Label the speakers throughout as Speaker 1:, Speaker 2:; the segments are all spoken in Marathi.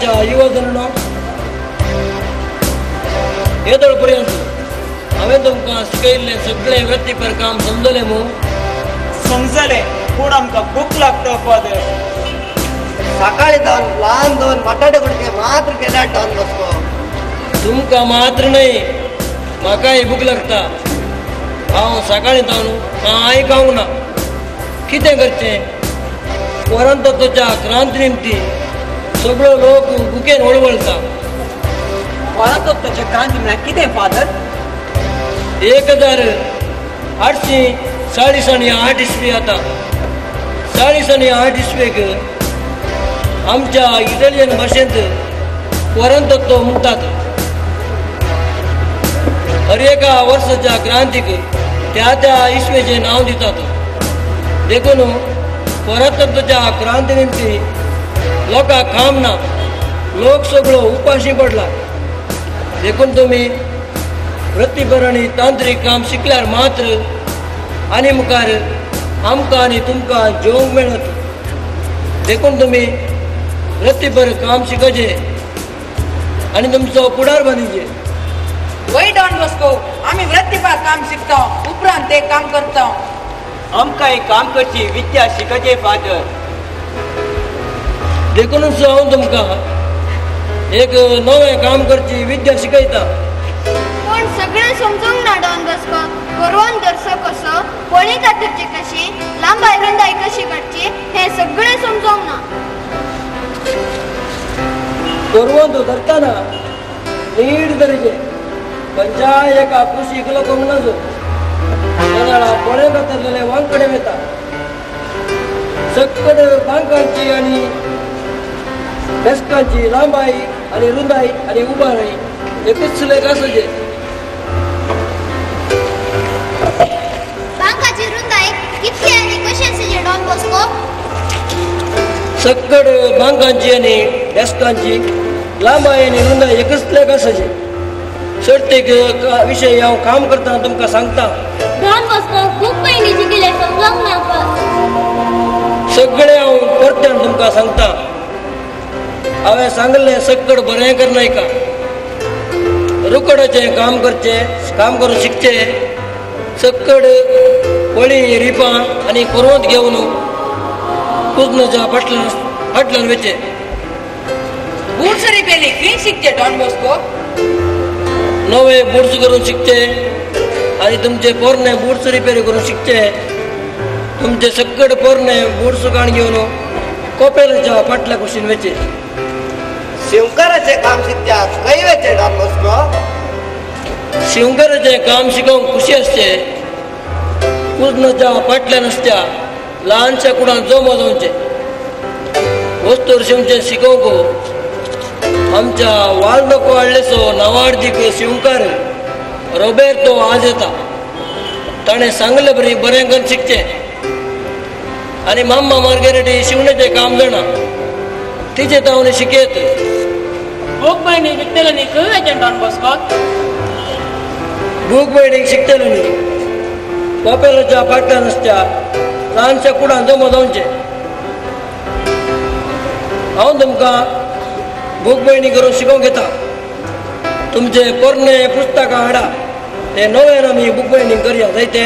Speaker 1: गोंयच्या युवा जणांनो, येदोळ पर्यंत हांवें तुमकां शिकयल्लें सगळें वृत्तीपर काम समजलें मू?
Speaker 2: समजले, पूण आमकां भूक लागता फादर.
Speaker 3: सकाळी जावन ल्हान दोन बटाटे कुडके मात्र केल्यार डॉन बसको.
Speaker 1: तुमकां मात्र न्हय, म्हाकाय भूक लागता. हांव सकाळी जावन कांय खावंक ना. कितें करचें? वरंतत्वाच्या क्रांती निमती सगळो लोक भुकेन वळवळटा.
Speaker 2: वरंतत्वाच्या क्रांती म्हळ्यार कितें फादर?
Speaker 1: 1848 इस्वी आता. 1848 इस्वेक आमच्या इटालियन भाशेंत वरंतत्व म्हणटात. हर एका वर्साच्या क्रांतीक त्या त्या इस्वेचें नांव दितात. देखून वरंतत्वाच्या क्रांती निमती लोकांक काम ना, लोक सगळो उपाशी पडला. देखून तुमी वृत्तीपर आनी तांत्रीक काम शिकल्यार मात्र आनी मुखार आमकां आनी तुमकां जेवंक मेळत. देखून तुमी वृत्तीपर काम शिकचें आनी तुमचो फुडार बांदचे.
Speaker 4: वय डॉन बॉस्को, आम्ही वृत्तीपर काम शिकता, उपरांत ते काम करता.
Speaker 2: आमकां एक काम करची विद्या शिकचे फादर.
Speaker 1: देखूनच हांव तुमकां एक नवें काम करची विद्या शिकयता.
Speaker 5: पण सगळें समजूंक ना डॉन बॉस्को. गोरवान धरसो कसो, कोणी कातरची कशी, लांबाय रुंदाय कशी काडची, हे सगळें समजूंक ना.
Speaker 1: गोरवान धरतना नीट धरचे. खंयच्याय एका कुशीक लोकंक नजो. त्या वेळा कोणे कातरलेले वांकडे वता. सकट बांकांची आनी बेस्कांची लांबाई आनी रुंदाई आनी उबाराई एकूच लेख आसचे.
Speaker 5: बांकाची रुंदाय कितली आनी कशी आसचे डॉन बॉस्को?
Speaker 1: सकट बांकांची आनी बेस्कांची लांबाई आनी रुंदाई एकच लेख आसचे. सर्तेक विशयी हांव काम करता तुमकां सांगता.
Speaker 5: डॉन बॉस्को खूब पयलीं शिकिल्लें समजूंक ना.
Speaker 1: सगळें हांव परत्यान तुमकां सांगता. हांवें सांगलें सकट बरें करनायका. रुकडाचें काम करचें, काम करून शिकचें. सकट पळी रिपां आनी कोरवंत घेवन कुजनाच्या फाटल्यान वेचें.
Speaker 4: बूट सरी पेली खंय शिकचे डॉन बॉस्को?
Speaker 1: नवे बुट्स करून शिकचे आनी तुमचे पोरणे बुट्स रिपेरी करून शिकचे. तुमचे सकट पोरणे बुट्स काण घेवन कोपेलाच्या फाटल्या कुशीन वेचे.
Speaker 3: शिवकाराचें काम शिकत्याक खंय वेचे डॉन बॉस्को?
Speaker 1: शिवकाराचें काम शिकोवंक खुशी आसचे. कुजनाच्या फाटल्यान आसच्या ल्हानशा कुडान जमा जावचें. वस्तूर शिवचें शिकोवंक आमच्या वाल्डोको वाडलेसो नावार्दीक शिवकार रोबेर्तो आज येता. ताणें सांगलें बरें करून शिकचें. आनी माम्मा मार्गेरेटी शिवणेचें काम जाणा, तिचे तावणे शिकयत.
Speaker 4: भूक बहिणी शिकतले न्ही खंय वेचें डॉन बॉस्को?
Speaker 1: भूक भयणीक शिकतले न्ही कोपेलाच्या फाटल्यान आसच्या ल्हानशा कुडान जमा जावचें. हांव तुमकां भूक भयणी करून शिकोवंक येता. तुमचे पोरणे पुस्तकां हाडा. ते नवें आमी भूक भयणी करया. जायते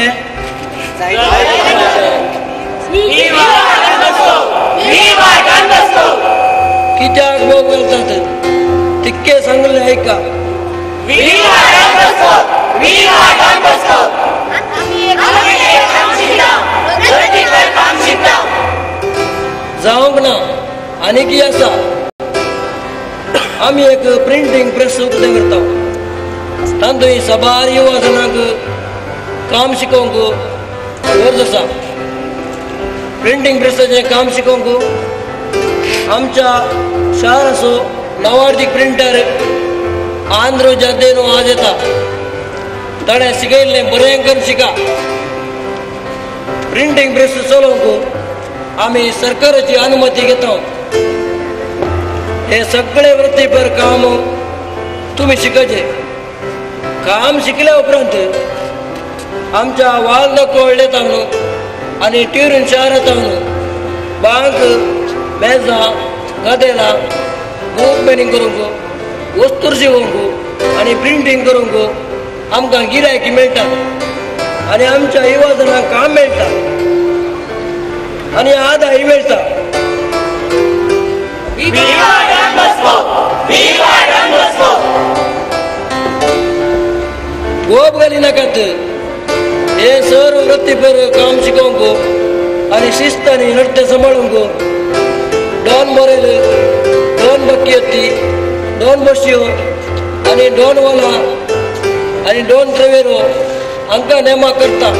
Speaker 1: कित्याक भोग घालतात तितके सांगले ऐका. जावंक ना. आनी कितें आसा? आमी एक प्रिंटींग प्रेस उक्तें करता. तातूंत सबार युवा जनांक काम शिकोवंक गरज आसा. प्रिंटींग प्रेसाचें काम शिकोवंक आमच्या शार असो नवार्दीक प्रिंटर आंध्र जादेनो आज येता. ताणें शिकयल्लें बरें करून शिका. प्रिंटींग प्रेस चलोवंक आमी सरकाराची अनुमती घेता. हे सगळे वृत्तीपर काम तुम्ही शिकचे. काम शिकल्या उपरांत आमच्या वाल कोळ्ळे तावन आनी ट्युरीन शारांत तावन बांक मेजां गदेलां खूब कंपेनिंग करूंक वस्तूर शिवूंक आनी प्रिंटींग करूंक आमकां गिरायकी मेळटात आनी आमच्या युवा जनांक काम मेळटा आनी आदाय मेळटा. गोप घाली नाकात. हे सर्व वृत्तीपर काम शिकोवंक आनी शिस्तानी नृत्य सांबाळूंक डॉन मोरेल, डॉन बक्कियत्ती, डॉन बशियो आनी डॉन वाला आनी डॉन ट्रेवेरो हांकां नेमा करता.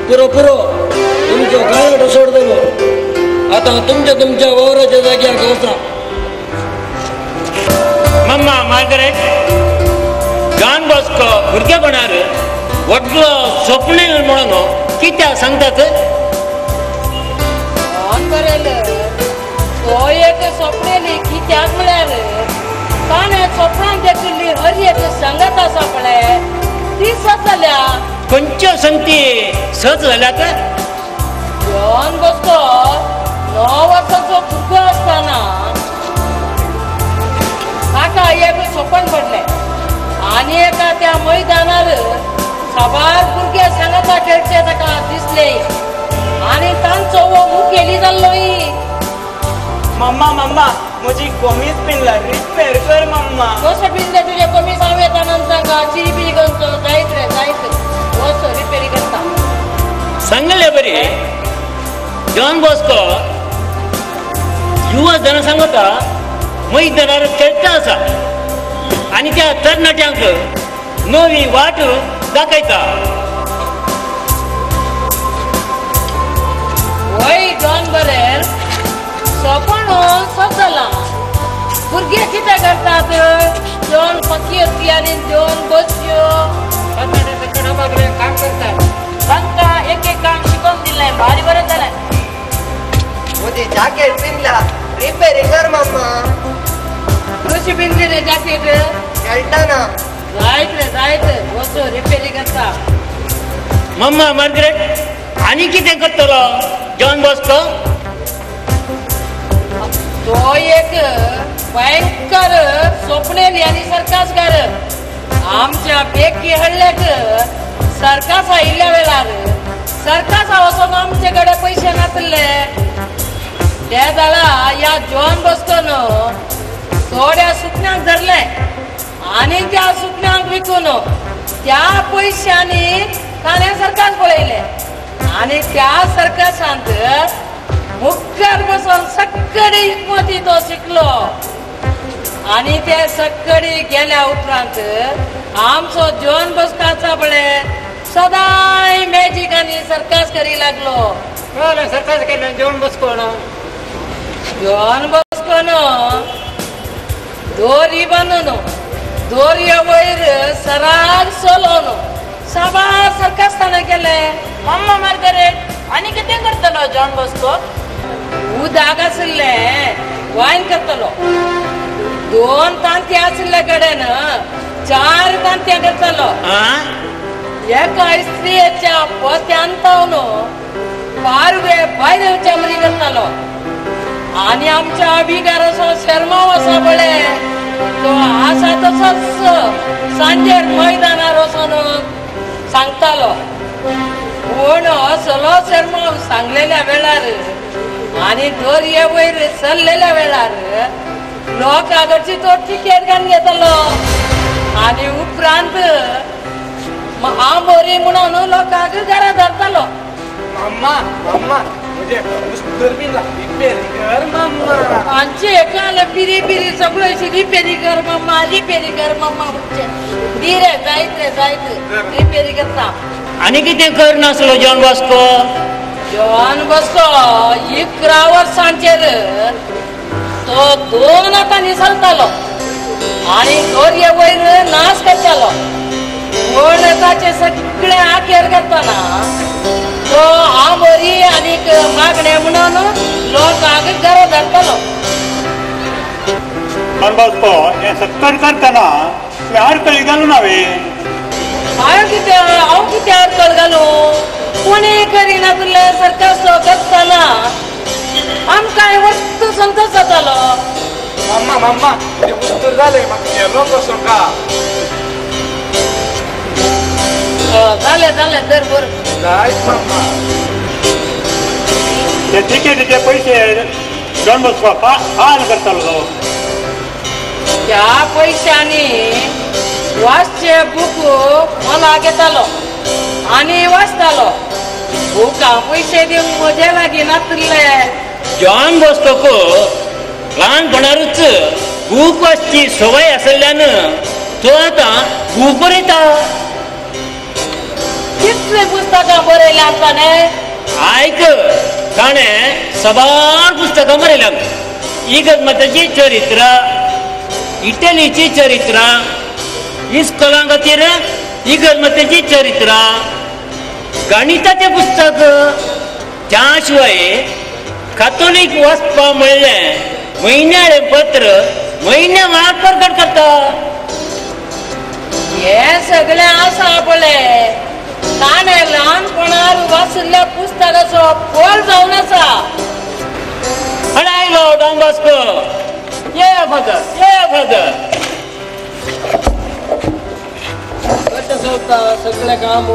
Speaker 1: पुरो पुरो तुमचो गायड सोडलो. आता तुमच्या वावराच्या जाग्याक वचा.
Speaker 6: मम्मा मार्गरेट डॉन बॉस्को भुरगेपणार व्हडलो स्वप्नील म्हणून कित्या सांगतात?
Speaker 7: तो एक स्वप्नेली कित्याक म्हळ्यार ताणें स्वप्नांत देखिल्ली हर एक संगत आसा पळय ती सत जाल्या.
Speaker 6: खंयच्यो संगती सच जाल्यात?
Speaker 7: डॉन बॉस्को 9 वर्साचो भुरगो आसतना ताका एक स्वप्न पडलें आनी एका त्या मैदानार साबार भुरगे सांगता खेळचे ताका दिसले आनी तांचो वो मुखेली जाल्लोय.
Speaker 2: मम्मा मम्मा म्हजी कमीज पिनला रिपेर कर मम्मा.
Speaker 7: कसो पिनले तुजे कमीज हांव येताना सांगा चिरी करतो जायत रे जायत कसो रिपेरी करता.
Speaker 6: सांगले बरी. डॉन बॉस्को युवा जन सांगता मैदानार खेळटा आसा आनी त्या तरणाट्यांक नवी वाट दाखयता.
Speaker 7: वय डॉन बरेर स्वप्न सत जाला. भुरगे कितें करतात? दोन पक्की आनी दोन बसच्यो काम करतात. तांकां एक एक काम शिकोवन दिलें भारी बरें जालें.
Speaker 3: म्हजी जॅकेट पिनला रिपेरी कर मम्मा.
Speaker 7: कशी पिंजली रे जॅकेट?
Speaker 3: खेळटाना.
Speaker 7: जायत रे जायत वचो रिपेरी करता.
Speaker 6: मम्मा मार्गरेट आनी कितें करतलो डॉन बॉस्को?
Speaker 7: तो एक भयंकर स्वप्नेली आनी सर्कासगार. आमच्या बेकी हडल्याक सर्कास आयिल्ल्या वेळार सर्कासा वचोन आमचे कडेन पयशे नासले. त्या दाळा ह्या जॉन बॉस्कोन थोड्या सुकण्यांक धरले आनी त्या सुकण्यांक विकून त्या पयशांनी ताणें सर्कास पळयले आनी त्या सर्कासांत मुखार बसून सक्कडी इकमती तो शिकलो. आनी ते सक्कडी गेल्या उपरांत आमचो जॉन बॉस्को आसा पळय सदांय मॅजीक आनी सर्कास करी लागलो.
Speaker 6: सर्कास केले जॉन बॉस्को
Speaker 7: जॉन बॉस्कोन दोरी बांदून दोरये वयर सराग चलोवन साबार सर्कास ताणें केले.
Speaker 4: मम्मा मार्गरेट आनी कितें करतलो जॉन बॉस्को?
Speaker 7: उदक आसलें वायन करतलो. 2 तांती आसले कडेन 4 तांत्या करतलो. एका इस्त्रीच्या पोत्यांतावन पारवे भायर चमरी करतलो. आनी आमच्या अभिगाराचो शर्माव आसा पळय तो आसा तसोच सांजेर मैदानार वचून सांगतालो. पूण असलो शर्माव सांगलेल्या वेळार आनी दोरये वयर सरलेल्या वेळार लोकांकडची तो टिकेट घालून घेतलो आनी उपरांत आंबोरी म्हणून लोकांक घरा धरतालो.
Speaker 2: मम्मा मम्मा म्हजे उस्तर पिनला रिपेरी कर मम्मा.
Speaker 7: आमचे एकाला पिरी पिरी सगळ्याची रिपेरी कर मम्मा म्हणचे रे जायत रिपेरी करता.
Speaker 6: आनी कितें करनासलो जॉन बॉस्को?
Speaker 7: जॉन बॉस्को 11 वर्सांचेर तो 2 हातांनी चलतालो आनी दोरये वयर नाच करतालो. पूण ताचे सगळे आखेर करतना तो आंबोरी आनीक मागणे म्हणून लोकांक घरा धरतालो.
Speaker 8: अनुभवतो हे सत्तर करताना तुम्ही अडकळी घालून हवे
Speaker 7: हांव कितें अडकळ घालू कोणी करिना तुले सरकार करताना आमकां वस्तू संतोश जातालो
Speaker 2: मम्मा ते उस्तर झाले मग गेलो कसो का
Speaker 7: झाले तर बरं
Speaker 2: जायच मम्मा
Speaker 8: ते तिकीटीचे पैसे डॉन बॉस्को फाल करतालो
Speaker 7: त्या पैशांनी वाचचे बुक मला घेतालो आणि वाचतालो बुका पैसे दिवंक म्हजे लागीं नासले
Speaker 6: जॉन बॉस्को ल्हानपणारूच बूक वाचची सवय आसल्यान तो आतां बूक बरयता
Speaker 7: कितले पुस्तकां बरयल्या आमकां
Speaker 6: आयक ताणें सबार पुस्तकां बरयल्यात इगर्माताची चरित्र इटलीची चरित्र इस्कोलां खातीर इगर्माताची चरित्र गणिताचें पुस्तक त्या शिवाय कातोलीक वाचपा म्हणलें म्हयन्याळें पत्र म्हयन्या वेळार प्रकट करता
Speaker 7: हे सगळें आसा पळय ताणें ल्हानपणार वाचलेल्या पुस्तकाचो फळ जावन आसा
Speaker 6: आयलो डॉन बॉस्को ये फादर
Speaker 1: कशें चलता सगळें काम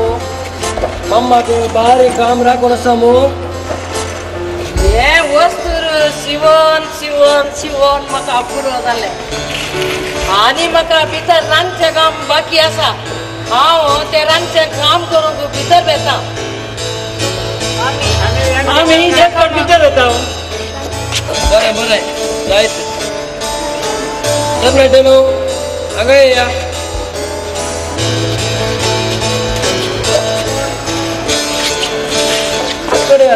Speaker 1: मम्माक बारीक काम राखून आसा मू
Speaker 7: हे वस्तूर शिवण म्हाका पुरो जालें आनी म्हाका भितर रांदचें काम बाकी आसा हांव तें रांदचें काम करूंक भितर येता
Speaker 6: आमी शेतकार भितर येता
Speaker 1: बरें जायत तर मेळटा न्हू हांगा या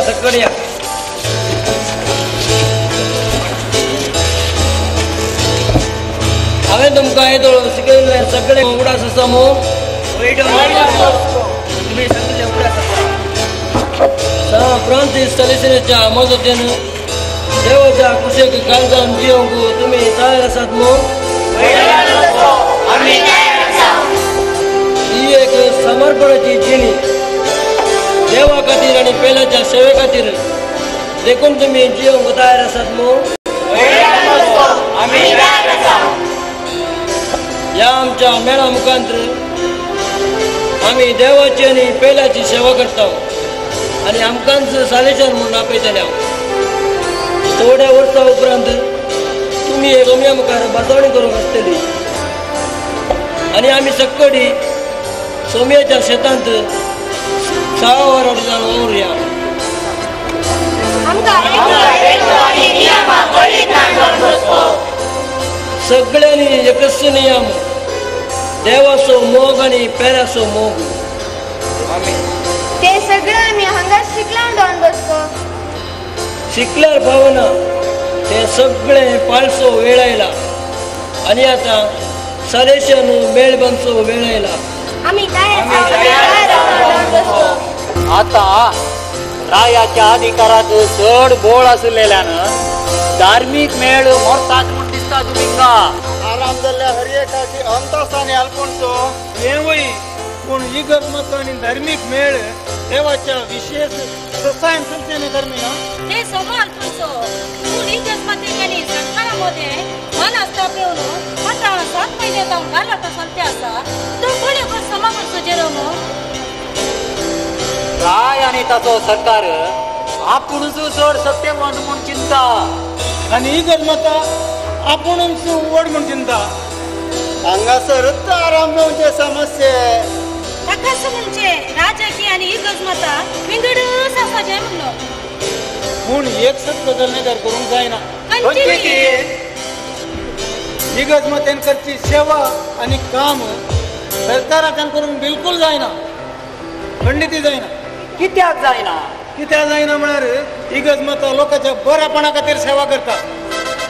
Speaker 1: सकड या हांवें तुमकां येदो शिकयल्लें सगळें उगडास आसा मू तुमी सांगिल्लें उगडास आसा सान फ्रांसीस सॅलेसियसाच्या मजतीन देवाच्या कुशेक काळजान जियोंक तुमी तयार आसात मू ही एक समर्पणाची जिणी देवा खातीर आनी पेलाच्या सेवे खातीर देखून तुमी जियोंक तयार आसात मू ह्या आमच्या मेळा मुखांतर आमी देवाची आनी पेलाची सेवा करता आनी आमकांच सालेशार म्हणून आपयतले थोड्या वर्सां उपरांत तुमी एक सोम्या मुखार बसवणी करूंक आसतली आनी आमी सक्कडी सोम्याच्या शेतांत 6 वरां जावन वावुरया सगळ्यांनी एकच नियम देवाचो मोग आनी पेराचो मोग
Speaker 5: ते सगळें आमी हांगा शिकला डॉन बॉस्को
Speaker 1: शिकल्यार पावना ते सगळें पाळसो वेळ आयला आनी आतां सलेशन मेळबंचो वेळ आयला
Speaker 6: आता रायाच्या अधिकारात चड बोळ आसलेल्यान धार्मीक मेळ मोरतात म्हूण दिसता तुमका
Speaker 3: आराम जाल्ल्या हरएकाची अंतसाने अल्पणचो
Speaker 9: हेवय पूण इगर्मत आनी धार्मीक मेळ देवाच्या विशेष रसायन संस्थेने धर्मीय
Speaker 10: हे समान तुमचो पूण इगर्मतेच्यानी सरकारामध्ये मन आस्थापिवन आता 7 महिने जावन घालत सत्य आसा तो कोणी कोण समावेश जेरम
Speaker 6: राय आनी ताचो सरकार आपुणूच चड सत्यवान म्हूण चिंता
Speaker 9: आनी इगर्मत आपुणूच व्हड म्हूण चिंता
Speaker 3: हांगासरूच आराम मेळचे समस्ये
Speaker 10: ताकाच म्हणजे राजकीय आनी इगर्मता विंगडूच आसाचे म्हणलो
Speaker 9: पूण एक सत्य निर्धार करूंक जायना इगर्मतेन करची सेवा आनी काम सरकाराच्यान करूंक बिलकुल जायना खंडिती जायना
Speaker 6: कित्याक जायना
Speaker 9: जायना म्हळ्यार इगर्मत लोकांच्या बऱ्यापणा खातीर सेवा करता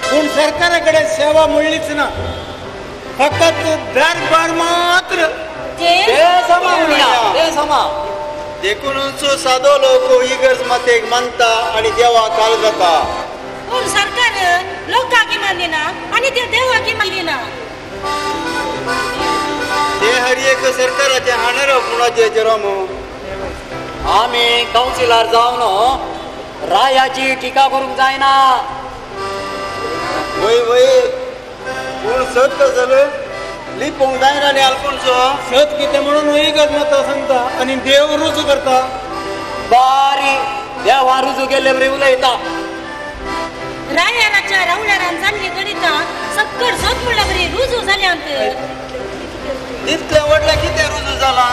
Speaker 9: पूण सरकारा कडेन सेवा म्हणलीच ना फकत दरबार मात्र
Speaker 3: देखूनच सादो लोक इगर्मतेक मानता आनी देवा काल जाता
Speaker 10: पूण सरकार लोकांकी मानली ना आणि ते देवाकी मानली ना.
Speaker 3: ते हरी एक सरकाराचे हाणार कुणाचे जराम
Speaker 6: आम्ही काउन्सिलर जाऊन रायाची टीका करूंक जायना.
Speaker 3: वय वय कोण सत झालं लिपोंक जायना न्ही आलकोणचो.
Speaker 9: सत कितें म्हणून वयगत मतां सांगता आनी देव रुजू करता.
Speaker 6: बारी देवा रुजू केले बरे उलयता.
Speaker 10: रायाराच्या रावल्यारान जाल्ली गणिता सक्कड सोद म्हणल्या बरी रुजू जाल्यांत.
Speaker 3: इतल्या व्हडल्या कितें रुजू जाला.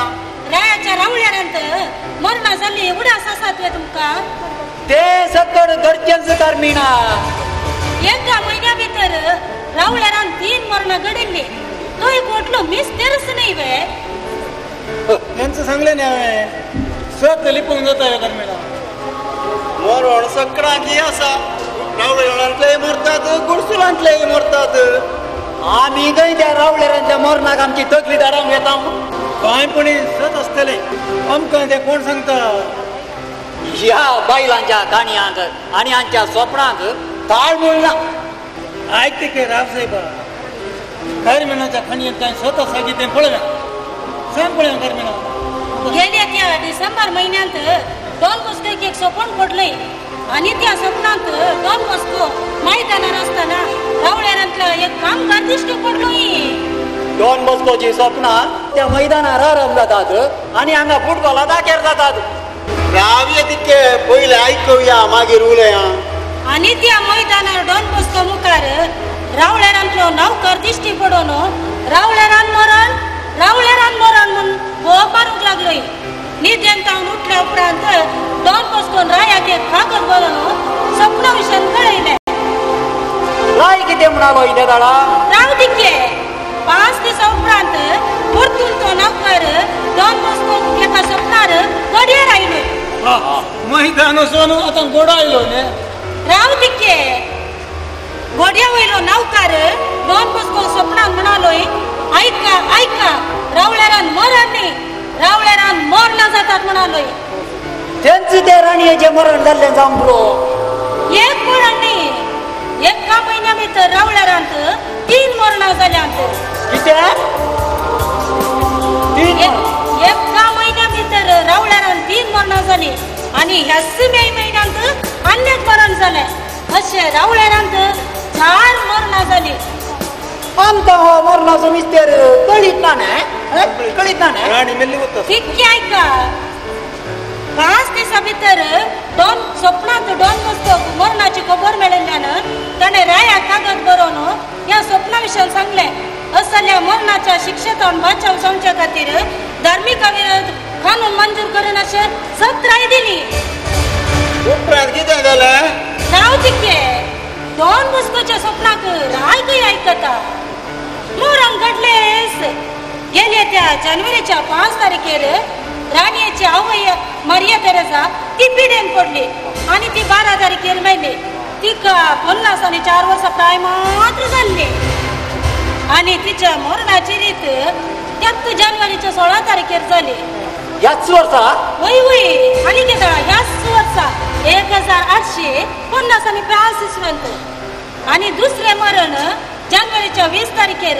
Speaker 10: रायाच्या रावल्यारांत मरणा जाल्ली उडास आसात वे तुमकां.
Speaker 6: ते सकड घरच्यांच कारमिना.
Speaker 10: एका म्हयन्या भितर रावल्यारान 3 मरणा घडिल्ली. तो एक व्हडलो मिस्तेरच न्ही वे.
Speaker 9: त्यांचं सांगले न्ही हांवें सत लिपोंक जाता ह्या गरमेला.
Speaker 3: मरण सकडांची आसा. रावळ्यांतलेय मरतात गुडसुलांतलेय मरतात.
Speaker 6: आम्ही गय त्या रावल्यारांच्या मरणाक आमची तकली दारावंक येता.
Speaker 9: कांयपणी सत आसतले आमकां ते कोण सांगता.
Speaker 6: ह्या बायलांच्या काणयांक आनी हांच्या स्वप्नांक ताळमेळ ना.
Speaker 9: आयकते के राव साहेबा गरमेनाच्या खणयेंत कांय सत आसा की तें पळया. सांग पळया गरमेना.
Speaker 10: गेल्या त्या डिसेंबर महिन्यात डॉन बॉस्कोक एक स्वप्न पडलंय आणि त्या स्वप्नांत डॉन बॉस्को मैदानार असताना रावल्यारांतलो एक कामगार दिश्टी पडलोय.
Speaker 6: डॉन बॉस्कोची स्वप्नां त्या मैदानार आरंभ जातात आणि हांगा फुटबॉला दाखेर जातात.
Speaker 3: रावये तितके पयले आयकूया मागीर उलया.
Speaker 10: आणि त्या मैदानार डॉन बॉस्को मुखार रावल्यारांतलो नौकर दिश्टी पडून रावल्यारान मरण म्हूण बोवाळ मारूंक लागलोय. न्हिदेंतावन उठल्या उपरांत डॉन बॉस्कोन रायाक एक कागद बरोवन स्वप्ना विशयन कळयलें.
Speaker 6: राय कितें म्हणालो इथे दाडा.
Speaker 10: राव दिके 5 दिसा उपरांत परतून तो नौकर डॉन बॉस्को एका स्वप्नार घडयेर आयलो.
Speaker 9: मैदान वचून आतां घोडो आयलो न्ही.
Speaker 10: राव दिके घोड्या वयलो नौकर डॉन बॉस्को स्वप्नान म्हणालोय ऐका रावल्यारान मरण न्ही रावल्यारान मरणा जातात म्हणालोय.
Speaker 6: त्यांचं ते राणयेचें मरण जाल्लें जावंक पुरो.
Speaker 10: एक मरण न्ही एका म्हयन्या भितर रावल्यारांत 3 मरणां जाल्यांत.
Speaker 6: कित्याक
Speaker 10: एका म्हयन्या भितर रावल्यारान 3 मरणां जाली आणि ह्याच म्हयन्यांत आनी एक मरण जालें. अशें रावल्यारांत 4 मरणां जाली.
Speaker 6: आमकां हो मरणाचो मिस्तेर कळीत ना न्ही.
Speaker 3: राणी मेल्ली वता.
Speaker 10: तितकी ऐका 5 दिसा भितर स्वप्नांत डॉन बॉस्कोक मरणाची खबर मेळिल्ल्यान ताणें रायाक कागद बरोवन ह्या स्वप्ना विशयन सांगलें. असल्या मरणाच्या शिक्षेतून बचाव जावचे खातीर धार्मिका विरोध कानून मंजूर करून अशें सत राय दिली.
Speaker 3: उपरांत कितें जालें.
Speaker 10: राव तिके डॉन बॉस्कोच्या स्वप्नाक राय खंय आयकता. मरण घडलेंच. गेल्या त्या जानेवारीच्या 5 तारखेर राणयेची आवय मारिया तेरेसा ती पिडेन पडली आणि ती 12 तारखेर मेली. तिका 50 आणि 4 वर्सां प्राय मात्र जाल्ली आणि तिच्या मरणाची रीत 3 जानेवारीच्या 16 तारखेर जाली.
Speaker 6: ह्याच वर्सा
Speaker 10: वय आणि कितें ह्याच वर्सा 1850 आणि 50 इसवेंत. आणि दुसरें मरण जानेवारीच्या 20 तारखेर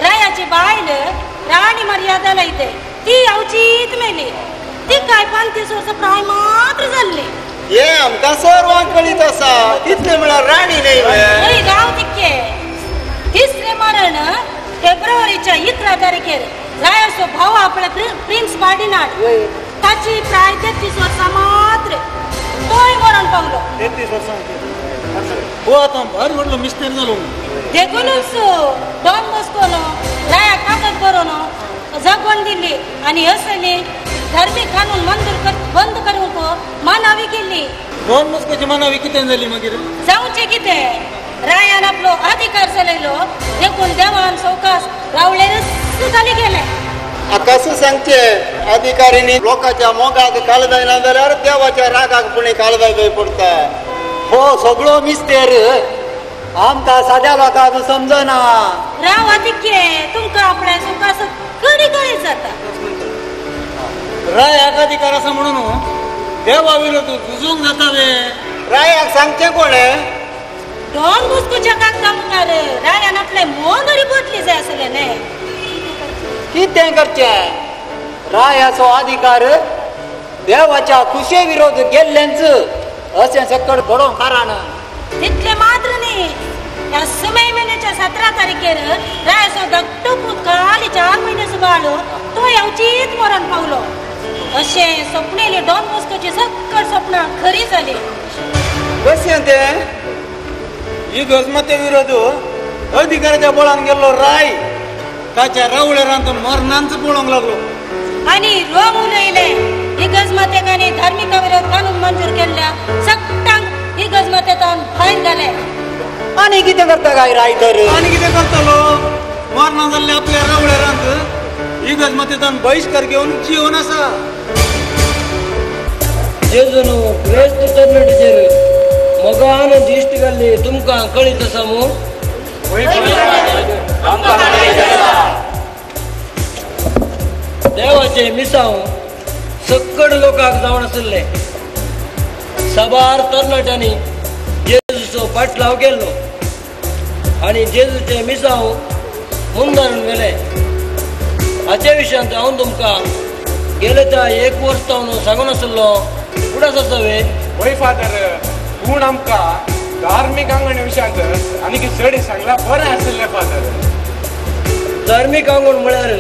Speaker 10: रायाची बायल राणी मर्यादा लायते ती अवचीत मेली. ती काय 35 वर्सां प्राय मात्र जाल्ली.
Speaker 3: हे आमकां सर्वांक कळीत आसा. तितले म्हळ्यार राणी न्ही.
Speaker 10: गांव तिके तिसरें मरण फेब्रुवारीच्या 11 तारखेर रायाचो भाव आपल्या प्रिन्स फार्डिनांड ताची प्राय 33 वर्सां मात्र तोय मरण पावलो.
Speaker 9: 33 वर्सां हो आतां भर व्हडलो मिस्तेर जालो.
Speaker 10: देखूनच डॉन बॉस्कोन रायाक कागद बरोवन जगवण दिली आणि असली धार्मिक कानून मंजूर बंद करूंक मानावी केली.
Speaker 9: डॉन बॉस्कोची मानावी कितें जाली मागीर.
Speaker 10: जावचें कितें रायान आपलो अधिकार चलयलो. देखून देवान सवकास रावल्यारच जाली गेले.
Speaker 3: कसं सांगचे अधिकाऱ्यांनी लोकांच्या मोगाक काळजाय ना जाल्यार देवाच्या रागाक पुणे काळजाय पडता.
Speaker 6: हो सगळो मिस्तेर आमकां साद्या लोकांक समजना.
Speaker 10: राव अधिके तुमकां आपल्या सुखास कडी कळीत जाता.
Speaker 9: रायाक अधिकार आसा म्हणून देवा विरोध झुजूंक जाता वे.
Speaker 3: रायाक सांगचे कोणे
Speaker 10: डॉन बॉस्कोच्या कागदा मुखार रायान आपले मोंगरी बोतली जाय आसले न्ही
Speaker 11: कितें करचें रायाचो अधिकार देवाच्या खुशे विरोध गेल्ल्यांच अशें सकड घडोवंक कारण
Speaker 10: तितले मात्र न्ही ह्या समय महिन्याच्या 17 तारखेर रायाचो धाकटो पूत खाली 4 म्हयने सुबाळो तो येवचीत मरण पावलो अशें सपनेली डॉन बॉस्कोची सकट सपनां खरी जाली
Speaker 9: कशें तें ही गजमते विरोध अधिकाराच्या बळान गेल्लो राय ताच्या रावळेरांत मरणांचं पळोवंक लागलो
Speaker 10: आणि रोम उलयले ही गजमतेकांनी धार्मिका विरोध कानून मंजूर केल्ल्या सक्तांक ही गजमतेतान भायर घाले
Speaker 11: आनी कितें करता काय राय तर
Speaker 9: आनी कितें करतलो मरणा जाल्ल्या आपल्या रावळेरांत ही गजमतेतान बहिष्कार घेवन जीवन आसा
Speaker 1: जेजून क्रेस्त तरणाटीचेर मोगान दिश्ट घाल्ली तुमकां कळीत आसा मू देवाचे मिसांव सकड लोकांक जावन आसले साबार तरणाट्यांनी जेजूचो पाटलाव केल्लो आनी जेजूचे मिसांव मुंदारून गेले हाचे विशयांत हांव तुमकां गेले त्या 1 वर्स जावन सांगून आसलो उडास आसावे
Speaker 2: वय फादर पूण आमकां धार्मीक आंगण विशयांत आनीक चड सांगल्यार बरें आसलें फादर
Speaker 1: धार्मीक आंगण म्हळ्यार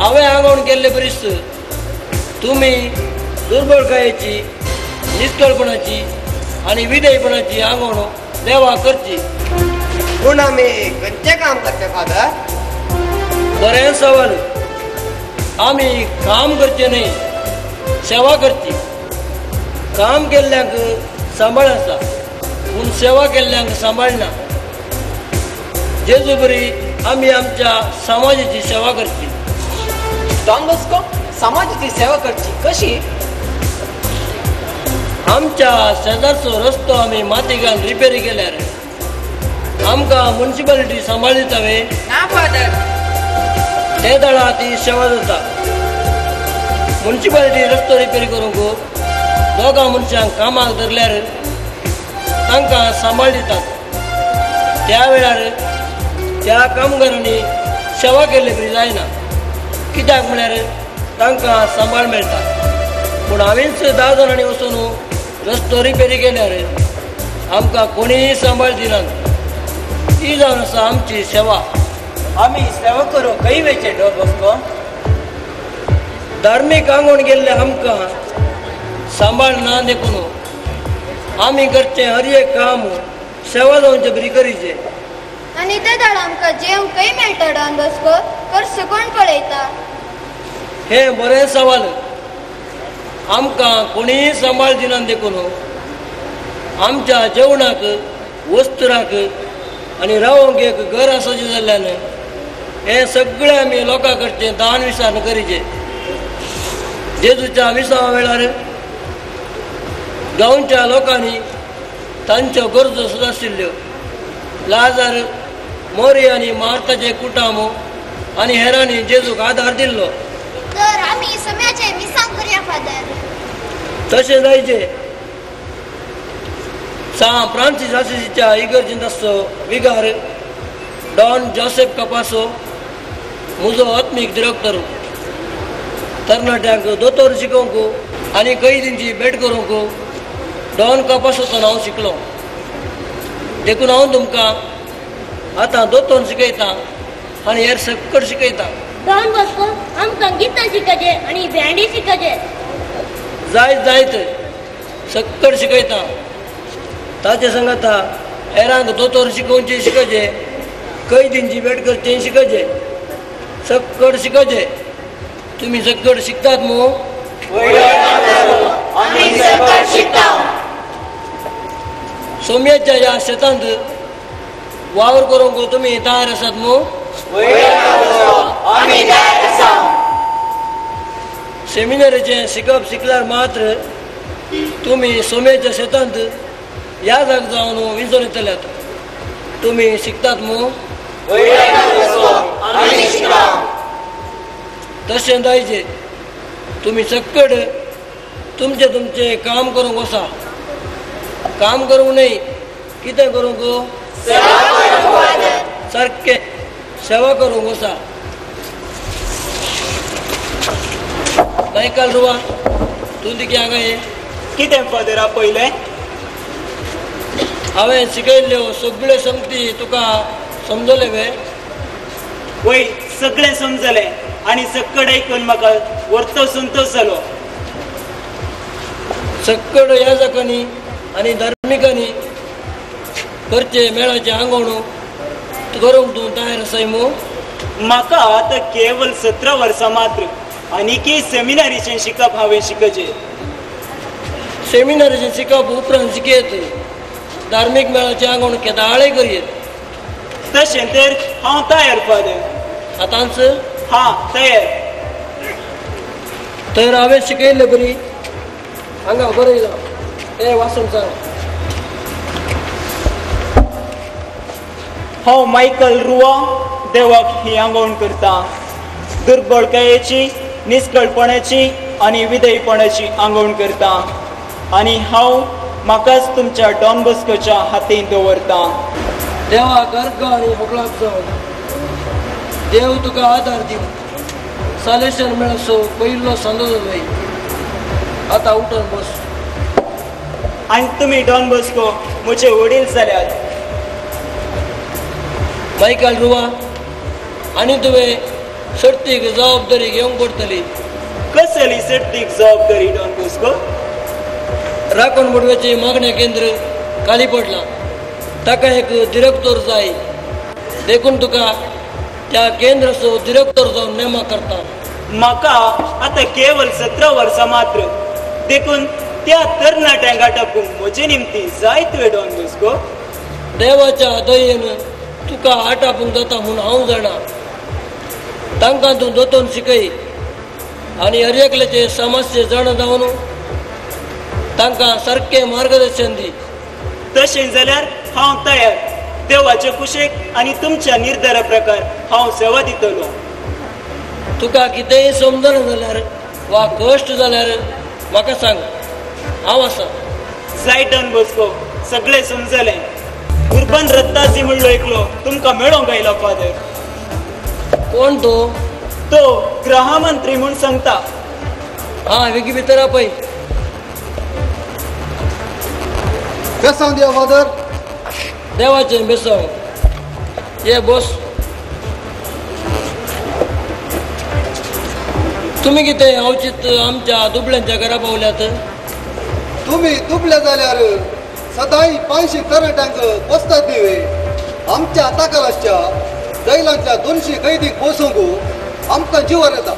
Speaker 1: हांवें आंगण केल्ले बरीच तुमी दुर्बळकायेची निश्कळपणाची आनी विधेयपणाची आंगण देवा करची
Speaker 3: पूण आमी खंयचें काम करचे फादर
Speaker 1: बरें सवाल आमी काम करचें न्ही सेवा करची काम केल्ल्यांक सांबाळ आसा पूण सेवा केल्ल्यांक सांबाळना जेजू बरी आमी आमच्या समाजाची सेवा करची
Speaker 11: डॉन बॉस्को समाजाची सेवा करची कशी
Speaker 1: आमच्या शेजारचो रस्तो आमी माती घालून रिपेरी केल्यार आमकां म्युनिसिपालिटी सांबाळीतावे
Speaker 4: ना फादर
Speaker 1: ते दळा ती सेवा जाता म्युनिसिपालिटी रस्तो रिपेरी करूंक दोगां मनशांक कामाक धरल्यार तांकां सांबाळ दितात त्या वेळार त्या कामगारांनी सेवा केल्ली बरी जायना कित्याक म्हळ्यार तांकां सांबाळ मेळटा पूण हांवेंच 10 जाणांनी वचून रस्तो रिपेरी केल्यार आमकां कोणीय सांबाळ दिनात ती जावन आसा आमची सेवा
Speaker 11: आमी सेवा करूं खंय वेचे डॉन बॉस्को
Speaker 1: धार्मीक आंगण गेल्ले आमकां सांबाळ ना देखून आमी करचें हर एक काम सेवा जावचे बरी करीचे
Speaker 5: आनी ते दाड आमकां जेवंकय मेळटा डॉन बॉस्को करचो कोण पळयता
Speaker 1: हे बरें सवाल आमकां कोणीय सांबाळ दिनात देखून आमच्या जेवणाक वस्त्राक आनी रावंक एक घर आसाचें जाल्ल्यान हे सगळें आमी लोकां कडचें दान विसान करीचे जेजूच्या विसावा वेळार गांवच्या लोकांनी तांच्यो गरजो सुदारशिल्ल्यो लाजार मोरी आनी मार्ताचे कुटाम आनी हेरांनी जेजूक आदार दिल्लो
Speaker 5: तर आमी सम्याचे मिसांग करया फादर
Speaker 1: तशें जायचे सान फ्रांसीस आसिसीच्या इगर्जींत आसचो विगार डॉन जोसेफ कपासो म्हजो आत्मीक डिरेक्टर तरणाट्यांक दोतोर शिकोवंक आनी कैदींची भेट करूंक डॉन कपासोचो हांव शिकलो देखून हांव तुमकां आतां दोतोर शिकयतां आनी हेर सकट शिकयतां
Speaker 10: डॉन बॉस्को आमकां गितां शिकचे आनी बँडी शिकचे
Speaker 1: जायत सकट शिकयतां ताचे सांगाता हेरांक दोतोर शिकोवचे शिकचे कैदींची भेट करचें शिकचे सकट शिकचे तुमी सकट शिकतात मू सोम्याच्या ह्या शेतांत वावर करूंक तुमी तयार आसात मू सेमिनारीचें शिकप शिकल्यार मात्र तुमी सोम्याच्या शेतांत ह्या जाग जावन विंचून येतल्यात तुमी शिकतात मू तशें जायचे तुमी सकट तुमचे काम करूंक वचा काम करूंक न्ही कितें करूंक गो सारकें सेवा करूंक वसा मायकल रुवा तूं ती हांगा ये
Speaker 12: कितें फादर आपयलें
Speaker 1: हांवें शिकयल्ल्यो सगळ्यो संगती तुका समजले वे
Speaker 12: वय सगळें समजलें आनी सक्कड आयकून म्हाका व्हरतो संतोश जालो
Speaker 1: सक्कड याजकांनी आनी धार्मिकांनी करचे मेळाचे आंगवणू करूंक तूं तयार आसाय मू
Speaker 12: म्हाका आतां केवळ 17 वर्सां मात्र आनीकय सेमिनारीचें शिकप हांवें शिकचें
Speaker 1: सेमिनारीचें शिकप उपरांत शिकयत धार्मीक मेळाचे आंगवण केदाळे करयत
Speaker 12: तशें तर हांव तयार फादर
Speaker 1: आतांच
Speaker 12: हा तयार
Speaker 1: तर हांवें शिकयल्लें बरी हांगा बरयला तें वाचून सांग
Speaker 12: हांव मायकल रुवा देवाक ही आंगवण करता दुर्बळकायेची निश्कळपणाची आनी विधेयपणाची आंगवण करता आनी हांव म्हाकाच तुमच्या डॉन बॉस्कोच्या हातीन दवरता
Speaker 1: देवाक अर्घ आनी मोकळाक जावन देव तुका आदार दिव सालेशन मेळसो पयलो सांदो जाय आतां उठून बस
Speaker 12: आनी तुमी डॉन बॉस्को म्हजे वडील जाल्यात
Speaker 1: मायकल रुवा आनी तुवें सर्तीक जबाबदारी घेवंक पडटली
Speaker 12: कसली सर्तीक जबाबदारी डॉन बॉस्को
Speaker 1: राखण बुडव्याचे मागण्या केंद्र खाली पडला ताका एक डिरेक्टर जाय देखून तुका त्या केंद्राचो डिरेक्टर जावन नेमक करता
Speaker 12: म्हाका आतां केवळ 17 वर्सां मात्र देखून त्या तरणाट्यांक आटापूंक म्हजे निमती जाय तुवें डॉन बॉस्को
Speaker 1: देवाच्या दयेन तुका आटापूंक जाता म्हूण हांव जाणा तांकां तूं दोतोन शिकय आनी हर एकल्याचे समस्या जाण जावन तांकां सारकें मार्गदर्शन दी
Speaker 12: तशें जाल्यार हांव तयार देवाचे कुशेक आनी तुमच्या निर्धारा प्रकार हांव सेवा दितलो
Speaker 1: तुका कितेंय समजना जाल्यार वा कश्ट जाल्यार म्हाका सांग हांव आसा
Speaker 12: जाय डॉन बॉस्को सगळें समजलें उर्बन रत्तासी म्हणलो एकलो तुमकां मेळोंक आयला फादर
Speaker 1: कोण
Speaker 12: तो गृहमंत्री म्हूण सांगता
Speaker 1: हा वेगी भितर आपय
Speaker 3: बेसांव दिया फादर
Speaker 1: देवाचें बेसांव ये बस तुमी कितें अवचित आमच्या दुबळ्यांच्या घरा पावल्यात
Speaker 3: तुम्ही दुबळे जाल्यार सदांय 500 तरणाट्यांक पोसतात दिवे आमच्या ताकालाच्या जैलांच्या 200 कैदीक पोसोवंक आमकां जिवार येता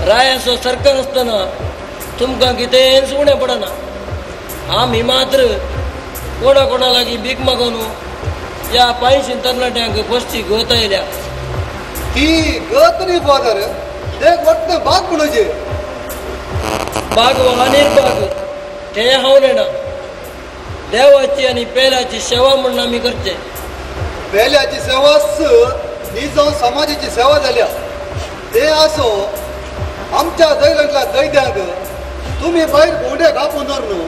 Speaker 1: रायाचो सरकार आसतना तुमकां कितेंच उणें पडना आमी मात्र कोणा कोणा लागीं भीक मागून ह्या 500 तरणाट्यांक बसची गत आयल्या
Speaker 3: ती गत न्ही फादर ते वट्टे बाग म्हणचे
Speaker 1: बाग वा निर्बाग ते हांव नेना देवाची आनी पेल्याची सेवा म्हणून आमी करचे
Speaker 3: पेल्याची सेवाच न्ही जावन समाजाची सेवा जाल्या ते आसो आमच्या जैलांतल्या कैद्यांक तुमी भायर भोंवडे कापून धरून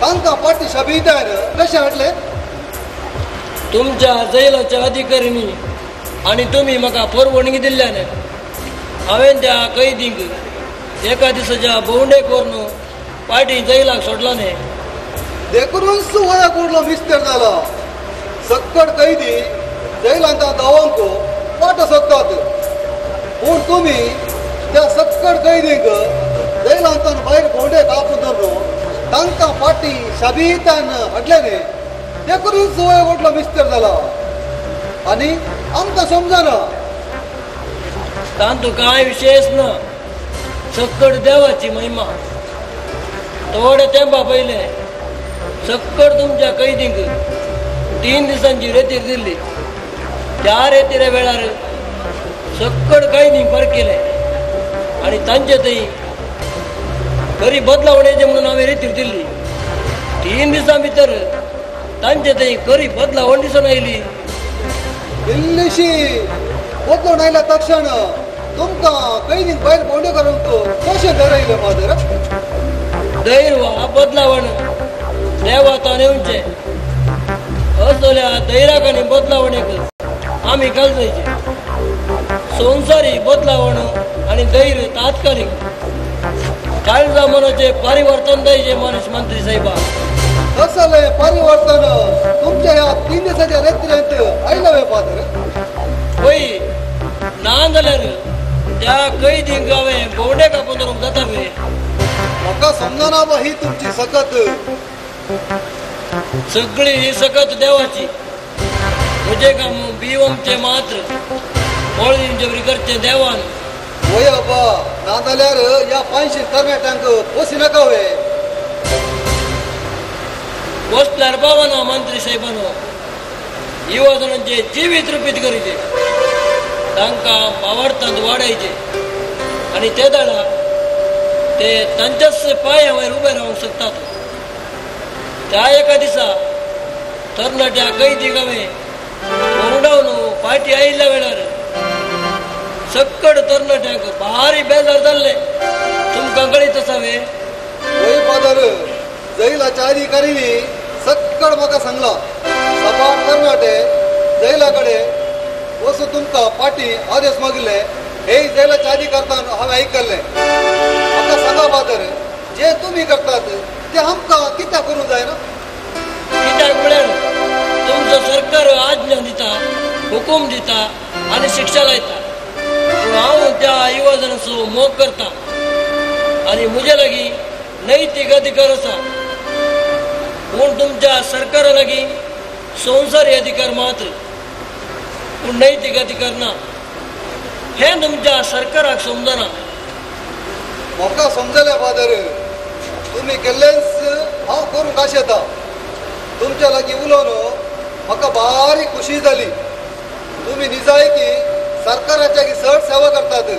Speaker 3: तांकां पाटी शाबितान कशें हाडले
Speaker 1: तुमच्या जैलाच्या अधिकाऱ्यांनी आनी तुमी म्हाका परवानगी दिल्ल्यान हांवें त्या कैदींक एका दिसाच्या भोंवडेक व्हरून पाटी जैलाक सोडला न्ही
Speaker 3: देखूनच वयाक उरलो मिस्तेर जाला सक्कड कैदी जैलांत धांवंक वाटो सोदतात पूण तुमी त्या सक्कड कैदींक जैलांतल्यान भायर भोंवडे कापून धरून तांकां पाटी शाबितान हाडलेले देखूनच वय व्हडलो मिस्तेर जाला आनी आमकां समजना
Speaker 1: तांतू कांय विशेष ना सक्कड देवाची महिमा थोड्या तेंपा पयले सक्कड तुमच्या कैदींक 3 दिसांची रेतीर दिल्ली त्या रेतीरे वेळार सक्कड कैदींक परकिले आनी तांचे थंय खरी बदलावणेचे म्हणून हांवें रेतीर दिल्ली 3 दिसां भितर तांचे थंय खरी बदलावण दिसून आयली
Speaker 3: इल्लीशी बदलून आयल्या तक्षण तुमकां कैदींक भायर भोंवड्यो करूंक कशें धरयलें फादर
Speaker 1: धैर्य वा बदलावण देवाता नेऊनचे असलेल्या दैराकाने बदलावणेक आम्ही घालजायचे. संसारी बदलावण आणि धैर्य तात्कालिक काळ जमान्याचे परिवर्तन द्यायचे माणूस मंत्री साहेबा.
Speaker 3: असले परिवर्तन तुमच्या या 3 दिवसाच्या रेत्र्यांत आयला वे पात्र
Speaker 1: होई ना जाल्यार त्या कैदी गावे बोंडे कापून जातावे.
Speaker 3: म्हाका समजना बा ही तुमची सकत.
Speaker 1: सगळी ही सकत देवाची. म्हजे काम बिवमचे मात्र पळीन जबरी करचे देवान.
Speaker 3: होय अब्बा ना जाल्यार या 500 तरणाट्यांक पोसी नका वे.
Speaker 1: बसल्यार बाबानो मंत्री साहेबानो युवजनांचे जीवित रुपीत करीचे. तांकां वावरतांत वाडयचे आणि ते दाडा ते तांच्याच पांयावयर उबे रावंक शकतात. त्या एका दिसा तरणाट्या कैदी गावे ओरडावन पाटी आयिल्ल्या वेळार सक्कड तरणाट्यांक भारी बेजार जाल्ले. तुमकां कळीत असावे.
Speaker 3: होय फादर जैलाच्या अधिकाऱ्यांनी सक्कड म्हाका सांगला. सपाट तरणाटे जैलाकडे वचून तुमकां पाटी आदेश मागिल्ले. हे जैलाच्या अधिकाऱ्यान हांवें आयकल्ले. म्हाका सांगा फादर जे तुमी करतात ते आमकां कित्याक करूंक जायना?
Speaker 1: कित्याक म्हळ्यार तुमचो सरकार आज्ञा दिता, हुकूम दिता आनी शिक्षा लायता. पूण हांव त्या युवजनाचो मोग करता आनी म्हजे लागीं नैतीक अधिकार आसा. पूण तुमच्या सरकारा लागीं संवसारी अधिकार मात्र, पूण नैतीक अधिकार ना. हे तुमच्या सरकाराक समजना.
Speaker 3: म्हाका समजले फादर. तुमी केल्लेच हांव करूंक आशेता. तुमच्या लागीं उलोवन म्हाका बारी खुशी जाली. तुमी निजायकी सरकाराच्या चड सेवा करतात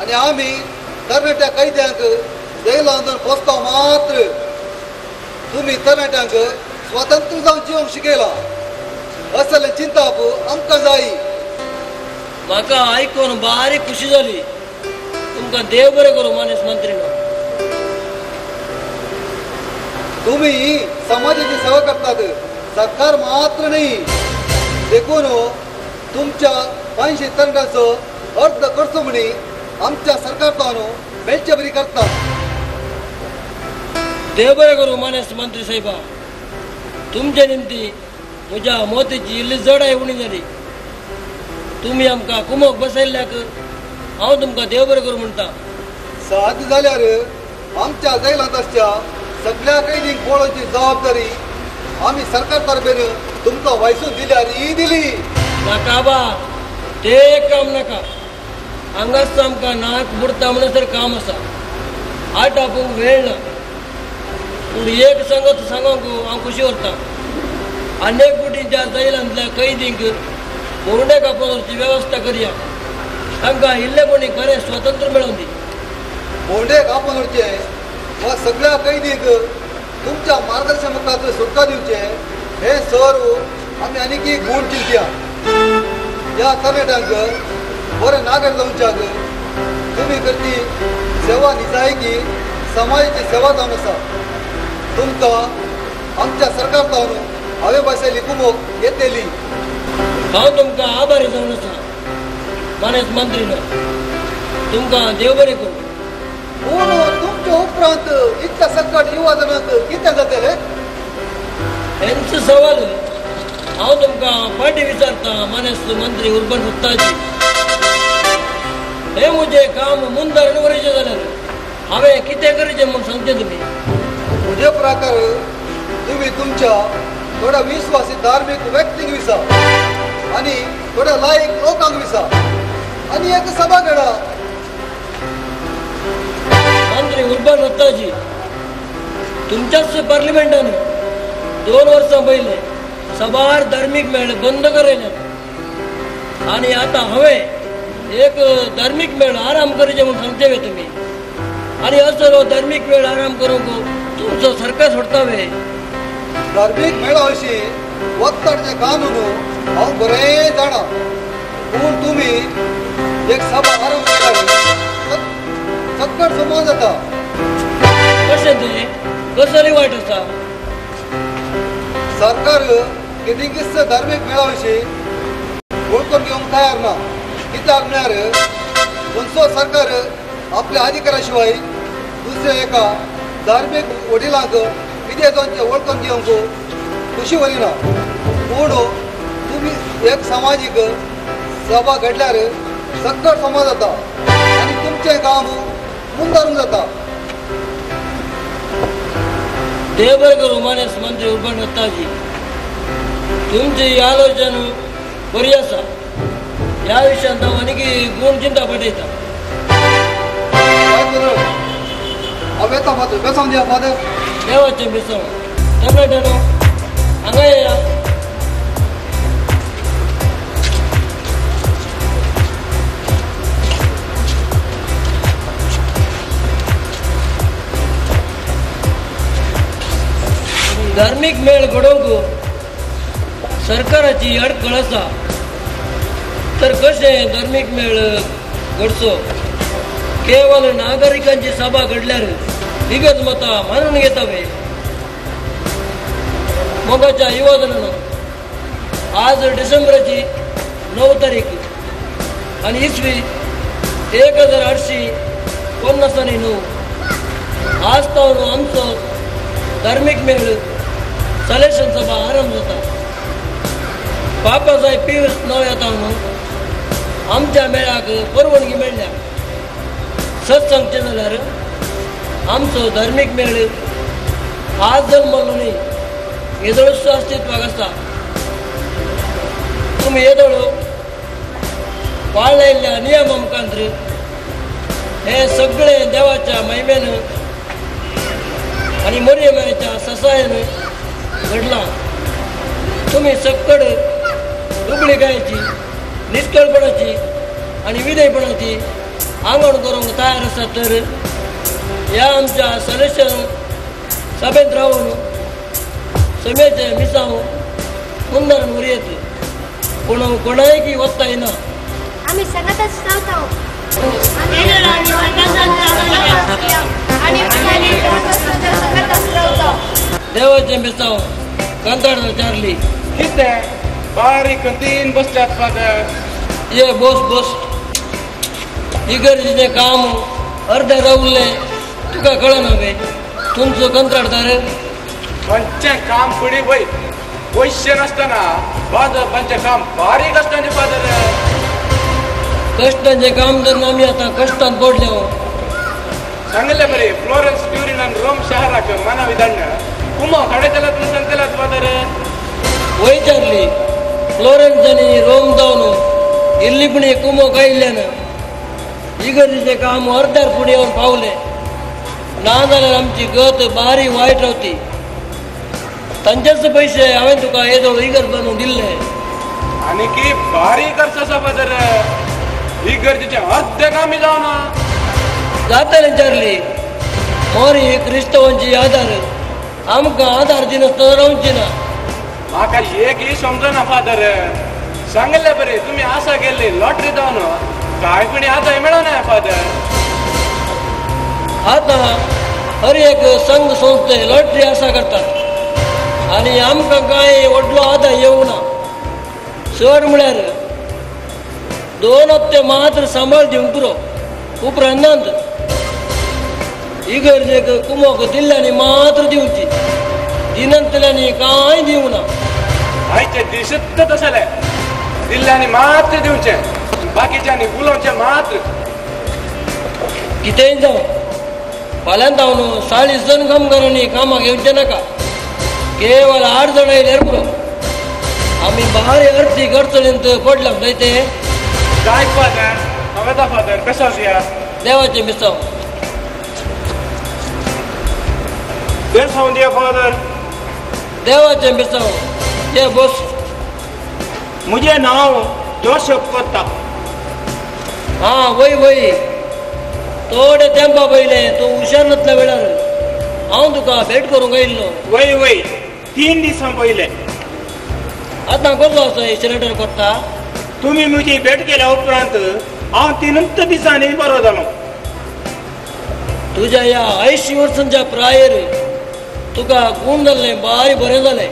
Speaker 3: आनी आमी तरणाट्या कैद्यांक जैलांत पोसता मात्र. तुमी तरणाट्यांक स्वतंत्र जावन जिवंक शिकयला. असले चिंताप आमकां जायी.
Speaker 1: म्हाका आयकून बारी खुशी जाली. तुमकां देव बरें करूं मानेस मंत्रीनो.
Speaker 3: तुम्ही समाजाची सेवा करतात. सरकार मात्र नाही. देखून तुमच्या 500 तरणांचो अर्थ करचो म्हणी आमच्या सरकारतान बेंचबरी करता.
Speaker 1: देव बरें करूं मानेस मंत्री साहेबा. तुमचे निमती म्हज्या मोतीची इल्ली जडाय उणी जाली. तुमी आमकां कुमक बसयल्ल्याक हांव तुमकां देव बरें करूं म्हणटा.
Speaker 3: साद जाल्यार आमच्या जैलांत आसच्या सगळ्या कैदींक पळोवची जबाबदारी आमी सरकार तर्फेन तुमकां वायसून दिल्यार ही दिली.
Speaker 1: नाका बा ते काम नाका. हांगाच आमकां नाक बुडता म्हणसर काम आसा. आटापूंक वेळ ना. पूण एक संगत सांगूंक हांव खुशी व्हरता. अनेक बुटींच्या जैलांतल्या कैदींक बोंडे कापोवची वेवस्था करया. तांकां इल्लेपणी खरें स्वातंत्र्य मेळोवन दी.
Speaker 3: बोंडे कापोवचे वा सगळ्या कैदींक तुमच्या मार्गदर्शनाखात सुटका दिवचे हे सर्व आमी आनीक गुण चिंतया. ह्या तरणाट्यांक बरें नागरीक जावच्याक तुमी करची सेवा निजायकी समाजाची सेवा जावन आसा. तुमकां आमच्या सरकारतान हांवें बसयली कुमक येतेली.
Speaker 1: हांव तुमकां आभारी जावन आसा मानेस मंत्रीनो. तुमकां देव बरें करूं.
Speaker 3: पूण तुमच्या उपरांत इतल्या सकट युवजनांक कितें जातलें?
Speaker 1: हेंचो सवाल हांव तुमकां फाटीं विचारता मानेस मंत्री उर्बन सत्ताजी. हे म्हजें काम मुंदर उडयचें जाल्यार हांवें कितें करचें म्हूण सांगचें तुमी.
Speaker 3: म्हजे प्रकार तुमी तुमच्या थोड्या विश्वासी धार्मीक व्यक्तींक विसा आनी थोड्या लायक लोकांक विसा आनी एक सभा घडा.
Speaker 1: मंत्री उर्बन सत्ताजी तुमच्याच पार्लिमेंटान 2 वर्सां पयले सभार धार्मीक मेळ बंद करयल्यात आनी आतां हांवें एक धार्मीक मेळ आराम करचें म्हूण सांगचें तुमी. आनी असलो धार्मीक मेळ आराम करूंक तुमचो सरकार सोडता वे.
Speaker 3: धार्मीक मेळा अशी वखदाचे कानून हांव बरें जाणा. पूण तुमी एक सभा आराम केल्यार सकट समाज जाता.
Speaker 1: कशें तें कसली वायट आसा?
Speaker 3: सरकार कितेंकीच धार्मीक मेळाविशी वळखून घेवंक तयार ना. कित्याक म्हळ्यार खंयचो सरकार आपल्या अधिकारा शिवाय दुसऱ्या एका धार्मीक वडिलांक विदेशांचे वळखून घेवंक खुशी वरिना. पूण तुम्ही एक सामाजीक सभा घडल्यार सक्कट समाज जाता आनी तुमचें काम मुंदारूंक जाता.
Speaker 1: देव बरें करूं मानेस मंत्री उर्बन दत्ताजी. तुमची आलोचना बरी आसा. ह्या विशयान हांव आनीक गूण चिंता पटयता.
Speaker 3: हांव येता फादर. बेसांव दिया फादर.
Speaker 1: देवाचें बेसांव. तरणाट्यानो हांगा येया. धार्मीक मेळ घडोवंक सरकाराची अडखळ आसा. तर कशें धार्मीक मेळ घडचो? केवळ नागरिकांची सभा घडल्यार विगत मतां मानून घेतावे. मोगाच्या युवजनांनो, आज डिसेंबराची 9 तारीख आनी इसवी 1859. आज तावन आमचो धार्मीक मेळ सलेशन सभा आरंभ जाता. बापासाहेब पियुष नव्या तावन आमच्या मेळाक परवानगी मेळ्ळ्या. सच सांगचें जाल्यार आमचो धार्मीक मेळ आज जल्मलो न्ही, येदोळच अस्तित्वाक आसा. तुमी येदोळो पाळिल्ल्या नियमा मुखांत्र हे सगळे देवाच्या महिमेन आनी मोरयेच्या ससायन घडलां. तुमी सक्कड उगडीकायेची, निश्कळपणाची आनी विधेयपणाची आंगण करूंक तयार आसा. तर ह्या आमच्या सलेशन सभेंत रावन समेचे मिसांव मुंदारून उरयेत. पूण कोणायकी वचता येना.
Speaker 5: आमी सगळ्यातच रावता.
Speaker 1: देवाचें बेसांव कंताळ चारली.
Speaker 2: कितें बारीक तीन बसल्यात फादर.
Speaker 1: ये बस. इगर्जेचें काम अर्धे रावल्लें तुका कळना बे. तुमचो कंत्राटदार
Speaker 2: खंयचें काम फुडें वय पयशे नासतना बांदपाचें काम बारीक आसता न्ही फादर.
Speaker 1: कश्टांचें काम करून आमी आतां कश्टांत पडले.
Speaker 2: सांगले बरे फ्लोरन्स ट्युरिनान रोम शहराक मानावी धाडल्या. कुमो हाडयतलात सांगतलात फादर.
Speaker 1: वयचारली फ्लोरन्स आनी रोम जावन इल्लीपणी कुमो कायिल्ल्यान इगर्जेचें काम अर्द्यार फुडें येवन पावलें. नाजाल्यार आमची गत बारी वायट रावती. तांचेच पयशे हांवें तुका येदोळ इगर बांदून दिल्ले.
Speaker 2: आनी की बारीक खर्च आसा फादर. इगर्जेचें अर्धें कामी जावना.
Speaker 1: जातालें चारली. मोरी क्रिस्तवांची आदार आमकां आदार दिनासतना रावची ना.
Speaker 2: म्हाका एकही समजना फादर. सांगले बरे तुमी आसा गेल्ली लॉटरी जावन कांय कोणी आतां मेळना फादर.
Speaker 1: आतां हर एक संघ संस्थे लॉटरी आसा करतात आनी आमकां कांय व्हडलो आदार येवना. चड म्हळ्यार 2 हप्ते मात्र सांबाळ दिवंक पुरो. उपरांत इगर्जेक कुमोक दिल्ल्यानी मात्र दिवची. दिनांतल्यानी कांय दिवना.
Speaker 2: आयचे दिसत तसले दिल्ल्यानी मात्र दिवचें, बाकीच्यांनी उलोवचें मात्र.
Speaker 1: कितेंय जावं फाल्यां जावन 40 जण कामगारांनी कामाक येवचें नाका. केवळ 8 जण येयल्यार पुरो. आमी भारी अर्थीक अडचणींत पडल्यात न्हय ते.
Speaker 2: काय फादर हांव येता फादर. कसो दिया
Speaker 1: देवाचें बेसांव.
Speaker 8: बेसांव दिया फादर.
Speaker 1: देवाचें बेसांव. ये बस.
Speaker 8: मुझे नाव जोसेफ कोत्ता.
Speaker 1: हां वय. थोडे तेंपा पयले तूं हुशार नासल्या वेळार हांव तुका भेट करूंक आयिल्लो.
Speaker 8: वय 3 दिसां पयले.
Speaker 1: आतां कसो आसा इश्टेटर कोत्ता?
Speaker 8: तुम्ही म्हजी भेट केल्या उपरांत हांव 3 दिसांनी बरो जालो.
Speaker 1: तुज्या ह्या 80 वर्सांच्या प्रायेर तुका गूण जाल्लें बारी बरें जालें.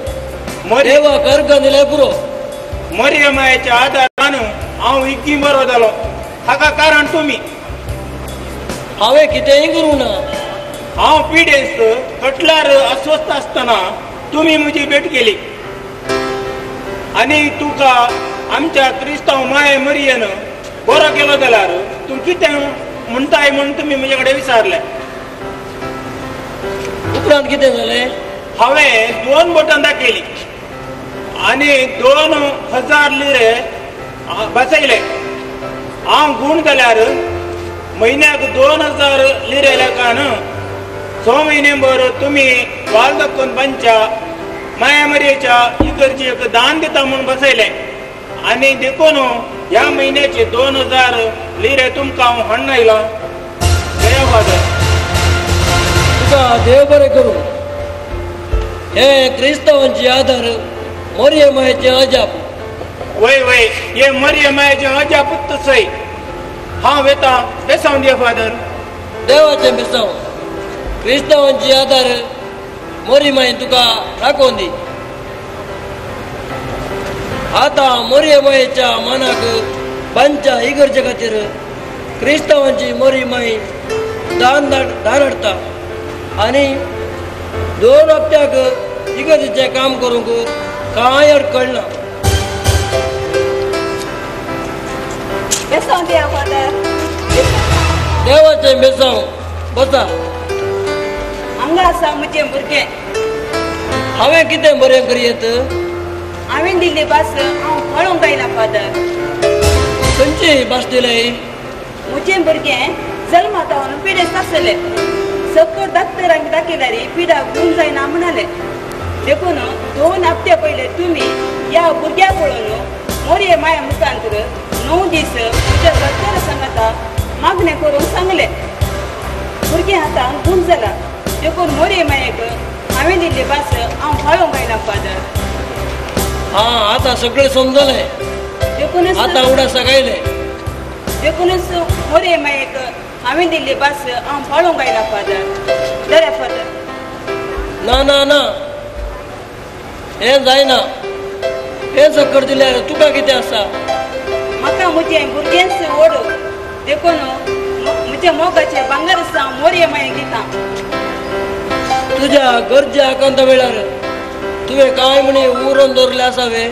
Speaker 1: देवा कर्ग दिले पुरो
Speaker 9: मरियमायेच्या आदारान हांव इतकी बरो जालो हाका कारण तुमी.
Speaker 1: हांवें कितेंय करूं ना.
Speaker 9: हांव पिडेस्त कटल्यार अस्वस्थ आसतना तुमी म्हजी भेट केली आनी तुका आमच्या क्रिस्तांव माये मरियेन बरो केलो जाल्यार तूं कितें म्हणटाय म्हूण तुमी म्हजे कडेन विचारलें.
Speaker 1: उपरांत कितें जालें?
Speaker 9: हांवें 2 बोटां दाखयली आनी 2000 लिरे बसयले. हांव गुण जाल्यार म्हयन्याक 2000 लिरे लेखान 6 म्हयनेभर तुमी वालदक्कन पंचा माया मरियेच्या इगर्जेक दान दिता म्हूण बसयले आनी देखून ह्या म्हयन्याचे 2000 लिरे तुमकां हांव हाडून आयला.
Speaker 1: तुका देव बरें करूं. हे क्रिस्तांवांची आदार मरियमायेचे अजाप.
Speaker 9: वय वय हे मरियमायेचे अजापूच सय. हांव वेता बेसांव दिया फादर.
Speaker 1: देवाचे बेसांव. क्रिस्तांवांची आदार मरियमायेन तुका राखोवन दी. आतां मरियमायेच्या मानाक पंचा इगर्जे खातीर क्रिस्तांवांची मरियमाय दान हाडटा आनी 2 हप्त्याक इगर्जेचें काम करूंक कांय अडखळ ना. देवाचें बेसांव. बसा.
Speaker 4: हांगा आसा म्हजें भुरगें.
Speaker 1: हांवें कितें बरें करीत?
Speaker 4: हांवें दिल्ली भास हांव पळोवंक गायना फादर.
Speaker 1: खंयची भास दिली?
Speaker 4: म्हजें भुरगें जल्मातावन पिडेस्त आसलें. सकट डाक्टरांक दाखयल्यार पिडा गूण जायना म्हणाले. देखून 2 हप्ते पयले तुमी ह्या भुरग्या पळोवन मरियमाये मुखांतर 9 दीस तुज्या डॉक्टरा सांगाता मागणें करूंक सांगलें. भुरगें आतां गूण जाला. देखून मरियमायेक हांवें दिल्ली भास हांव पळोवंक गायना फादर.
Speaker 1: हां आतां सगळें समजलें.
Speaker 4: देखूनच
Speaker 1: आतां उगडास गायलें.
Speaker 4: देखूनच मरियमायेक हांवें दिल्ली भास हांव पळोवंक गायना फादर. बरें फादर.
Speaker 1: ना ना ना हें जायना. हें सकट दिल्यार तुका कितें आसा?
Speaker 4: म्हाका म्हजें भुरगेंच व्हड. देखून म्हज्या मोगाचें भांगर आसा मरियमायेक दिता.
Speaker 1: तुज्या गरजे आकांत वेळार तुवें कांय म्हणी उरोवन दवरलें आसावे?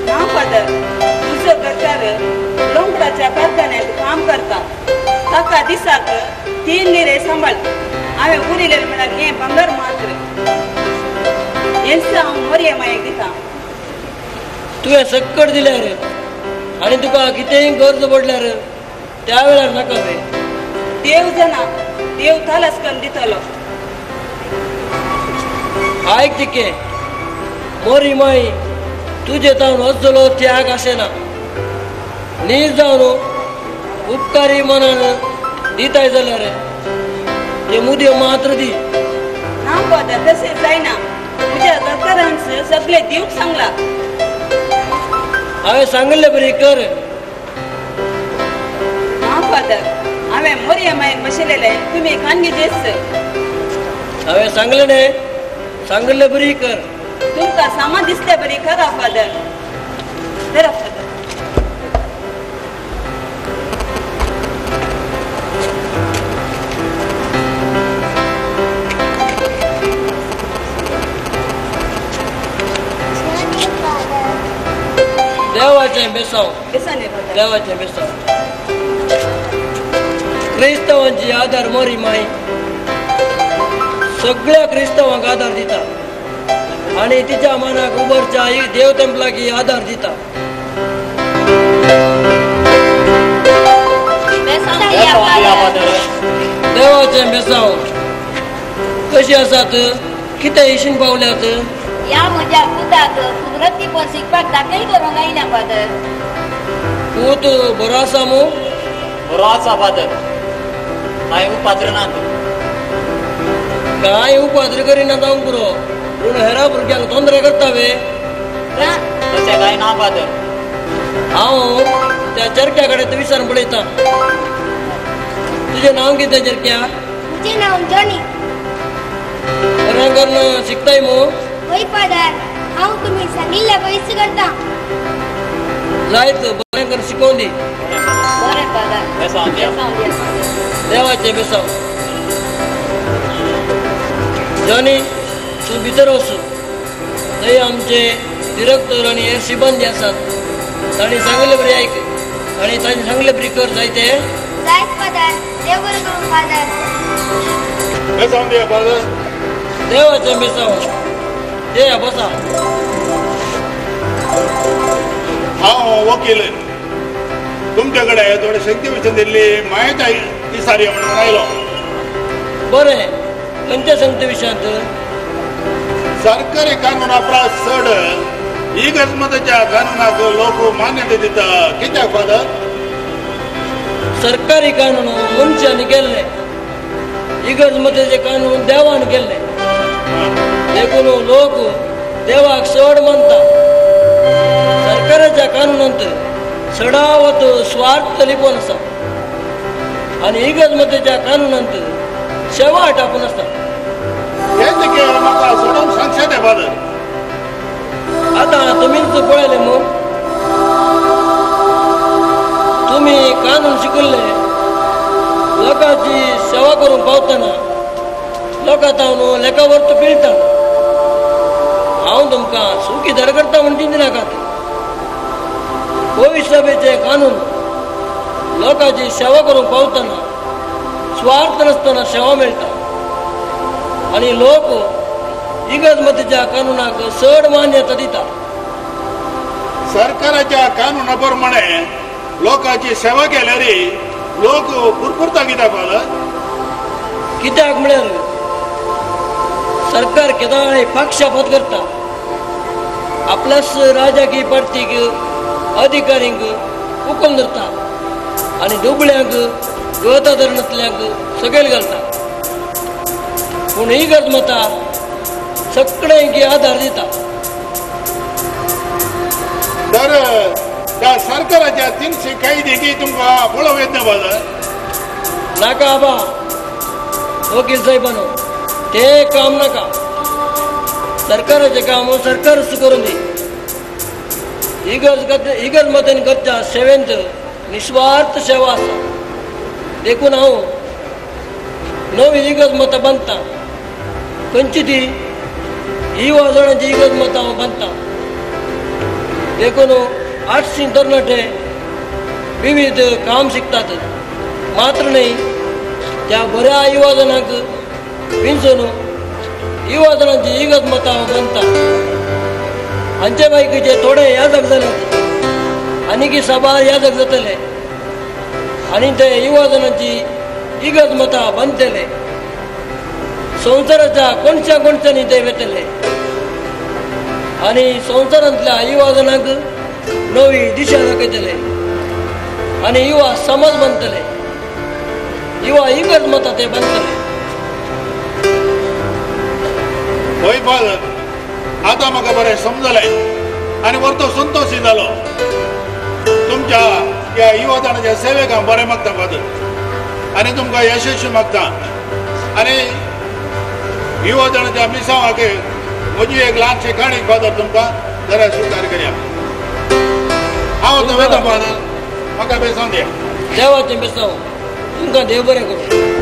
Speaker 4: ना फादर. तुजो घरकार लोंगडाच्या कारखान्यांत काम करता. ताका दिसाक 3 लिरे सांबाळ. हांवें उरिल्लें म्हळ्यार हें भांगर मात्र. हेंच हांव मरियमायेक दिता.
Speaker 1: तुवें सकट दिल्यार आनी तुका कितेंय गरज पडल्यार त्या वेळार नाका वे.
Speaker 4: देव जाणा. देव थालास करून दितलो.
Speaker 1: आयक तिके. मरियमाय तुजे तावन वचलो त्याग आसेना. नीज जावन उपकारी मनान दिताय जाल्यार ते मुदयो मात्र दी.
Speaker 4: ना फादर तशें जायना. तुज्या डॉक्टरांच सगळें दिवंक सांगला.
Speaker 1: हांवें सांगलें बरी कर.
Speaker 4: ना फादर. हांवें मरियमायेक बसयलेलें तुमी खानगी देस.
Speaker 1: हांवें सांगलें न्ही. सांगलें बरी कर.
Speaker 4: तुमकां सामा दिसता बरी खरा फादर. बरा फादर.
Speaker 1: देवाचें बेसांव. देवाचें बेसांव. क्रिस्तांवांची आदार मरियमाय सगळ्या क्रिस्तांवांक आदार दिता आनी तिच्या मनाक उबरच्या देव तेंपलाकी आदार दिता. देवाचें बेसांव. कशी आसात? कितें इशीन पावल्यात?
Speaker 5: या म्हज्या पुताक कुदरती पण शिकपाक दाखल करूंक गायना फादर.
Speaker 1: पूत बरो आसा मू?
Speaker 12: बरो आसा फादर. कांय उपात्र नात.
Speaker 1: कांय उपात्र करिना जावंक पुरो पूण हेरा भुरग्यांक तोंदरे करता वे.
Speaker 12: तशें कांय ना फादर.
Speaker 1: हांव त्या चरक्या कडेन विचारून पळयता. तुजें नांव कितें चरक्या?
Speaker 5: म्हजें नांव जॉनी.
Speaker 1: बरें करून शिकताय मू?
Speaker 5: हय फादर. हांव तुम्ही सांगिल्ल्या वयस करता.
Speaker 1: जायत बरें कर शिकोवन दी.
Speaker 4: बरें फादर.
Speaker 1: देवाचे बेसांव. जॉनी तूं भितर वच. थंय आमचे डिरेक्टर आनी हेर सिबंदी आसात. तांणी सांगले बरी आयक आनी तांणी सांगले बरी कर जायते.
Speaker 5: जायत फादर. देव बरें करूं फादर.
Speaker 8: बेसांव दिया फादर.
Speaker 1: देवाचे बेसांव. ये बसा.
Speaker 8: हांव वकील. तुमचे कडेन थोडे शक्ती विशयन दिल्ली माहिती दिसारी म्हणून आयलो.
Speaker 1: बरें. खंयच्या संगते विशयांत?
Speaker 8: सरकारी कानूनापरा चड इगर्जमताच्या कानूनाक लोक मान्यता दिता. कित्याक फादर?
Speaker 1: सरकारी कानून मनशांनी केल्ले. इगर्जमतेचे कानून देवान केल्ले. देखून लोक देवाक चड मानता. सरकाराच्या कानूनांत चडावत स्वार्थ लिपोवन आसा आनी इगर्जमतेच्या कानूनांत सेवा टाकून आसता.
Speaker 8: म्हाका सोडून सांगशे ते फादर.
Speaker 1: आतां तुमीच पळयलें मू. तुमी कानून शिकल्ले लोकांची सेवा करूंक पावतना लोकां तावन लेखा वर्त पिळटा. हांव तुमकां सुखीदार करता म्हण चिंतनाकात. पवित्र सभेचे कानून लोकांची सेवा करूंक पावतना स्वार्थ नासतना सेवा मेळटा आनी लोक इगर्जमतेच्या कानूनाक चड मान्यता दिता.
Speaker 8: सरकाराच्या कानूना प्रमाणे लोकांची सेवा केल्यार लोक पुरपुरता कित्याक फादर?
Speaker 1: कित्याक म्हळ्यार सरकार केदाय पक्षपात करता. आपल्याच राजकीय पार्टीक अधिकारींक उखलून धरता आनी दुबळ्यांक गळता धरणांतल्यांक सकयल घालता. पूण इगर्जमता सगळ्यांक आधार दिता.
Speaker 8: तर त्या सरकाराच्या 300 कायदेकी तुमकां पळोवंक येत ना फादर?
Speaker 1: नाका आबा. वकील साहेबानो ते काम नाका. सरकाराचें काम सरकारच करून दी. इगर्जमतेन करच्या सेवेंत निस्वार्थ सेवा आसा. देखून हांव नवी इगर्जमतां बांदता. खंयची ती? युवा जाणांची इगर्जमत हांव बांदता. देखून 800 तरणाटे विविध काम शिकतात. मात्र न्ही त्या बऱ्या युवा जणांक विंचून युवा जणांची इगर्जमत हांव बांदता. हांचे बायकीचे थोडे यादक जाल्यात आनीक साबार यादक जातले आनी ते युवा जणांची इगर्जमतां बांदतले. संवसाराच्या कोणच्या कोणच्यानी ते वेतले आनी संवसारांतल्या युवा जणांक नवी दिशा दाखयतले आनी युवा समाज बांदतले. युवा इगर्जमतां ते बांदतले.
Speaker 8: होय फादर. आतां म्हाका बरें समजलें आनी वरतो संतोशी जालो. तुमच्या ह्या युवा जणांच्या सेवेक हांव बरें मागता फादर आनी तुमकां यशस्वी मागता. आनी युवा जणांच्या मिसावाक म्हजी एक ल्हानशी काणी फादर तुमकां जरा स्विकार करया. हांव आतां वेता फादर. म्हाका बेसांव दिया.
Speaker 1: देवाचें बेसांव. तुमकां देव बरें करूं.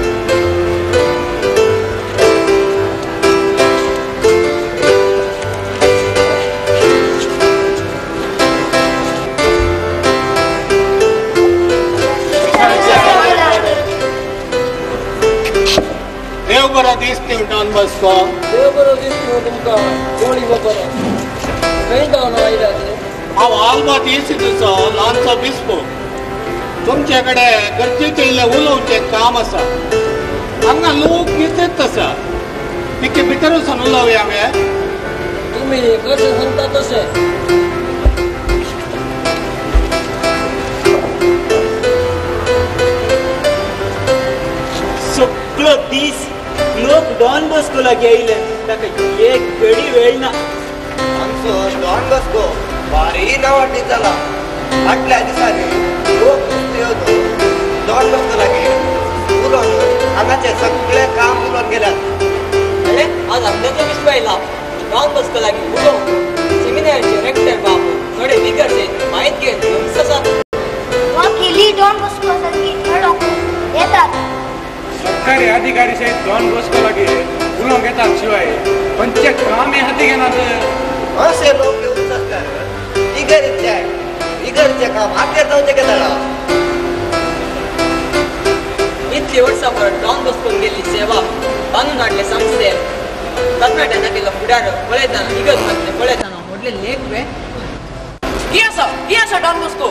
Speaker 9: देव बरो दीस डॉन बॉस्को.
Speaker 1: देव बरो दीस तुमकां. कोणी बरो खंय जावन आयल्यात?
Speaker 9: हांव आल्मात येसुचो ल्हानसो बिस्पो. तुमचे कडेन गरजेचें इल्लें उलोवचें काम आसा. हांगा लोक येतात आसा. तिके भितर वचून उलोवया गे.
Speaker 1: तुमी कशें सांगता तशें.
Speaker 12: सगळो दीस लोक डॉन बॉस्को लागीं येयले. ताका एक घडी वेळ ना.
Speaker 13: आमचो डॉन बॉस्को भारी नांवाडीत जाला. फाटल्या दिसांनी लोक नुस्तें येवन डॉन बॉस्को लागीं उलोवन हांगाचें सगळें काम उलोवन गेल्यात.
Speaker 11: अरे आज आमच्याचो विस्को आयला. डॉन बॉस्को लागी उलोवंक सेमिनाराचे रेक्टर बाबू थोडे बिगडचे माहिती घेवन ससात
Speaker 5: वा केली डॉन बॉस्को सारखी खेळोंक येतात.
Speaker 2: सरकारी अधिकारी सहित डॉन बॉस्को लागी उलोवंक येतात शिवाय खंयचे कामे हाती घेनात.
Speaker 13: असे लोक येऊन सरकार इगरचे काम हातेर जावचे केला.
Speaker 11: इतली वर्सां परत डॉन बॉस्कोन गेल्ली सेवा बांदून हाडले संस्थेन तरणाट्यांना केलो फुडार पळयतना इगत घातले पळयतना व्हडले लेख वे की आसा डॉन बॉस्को.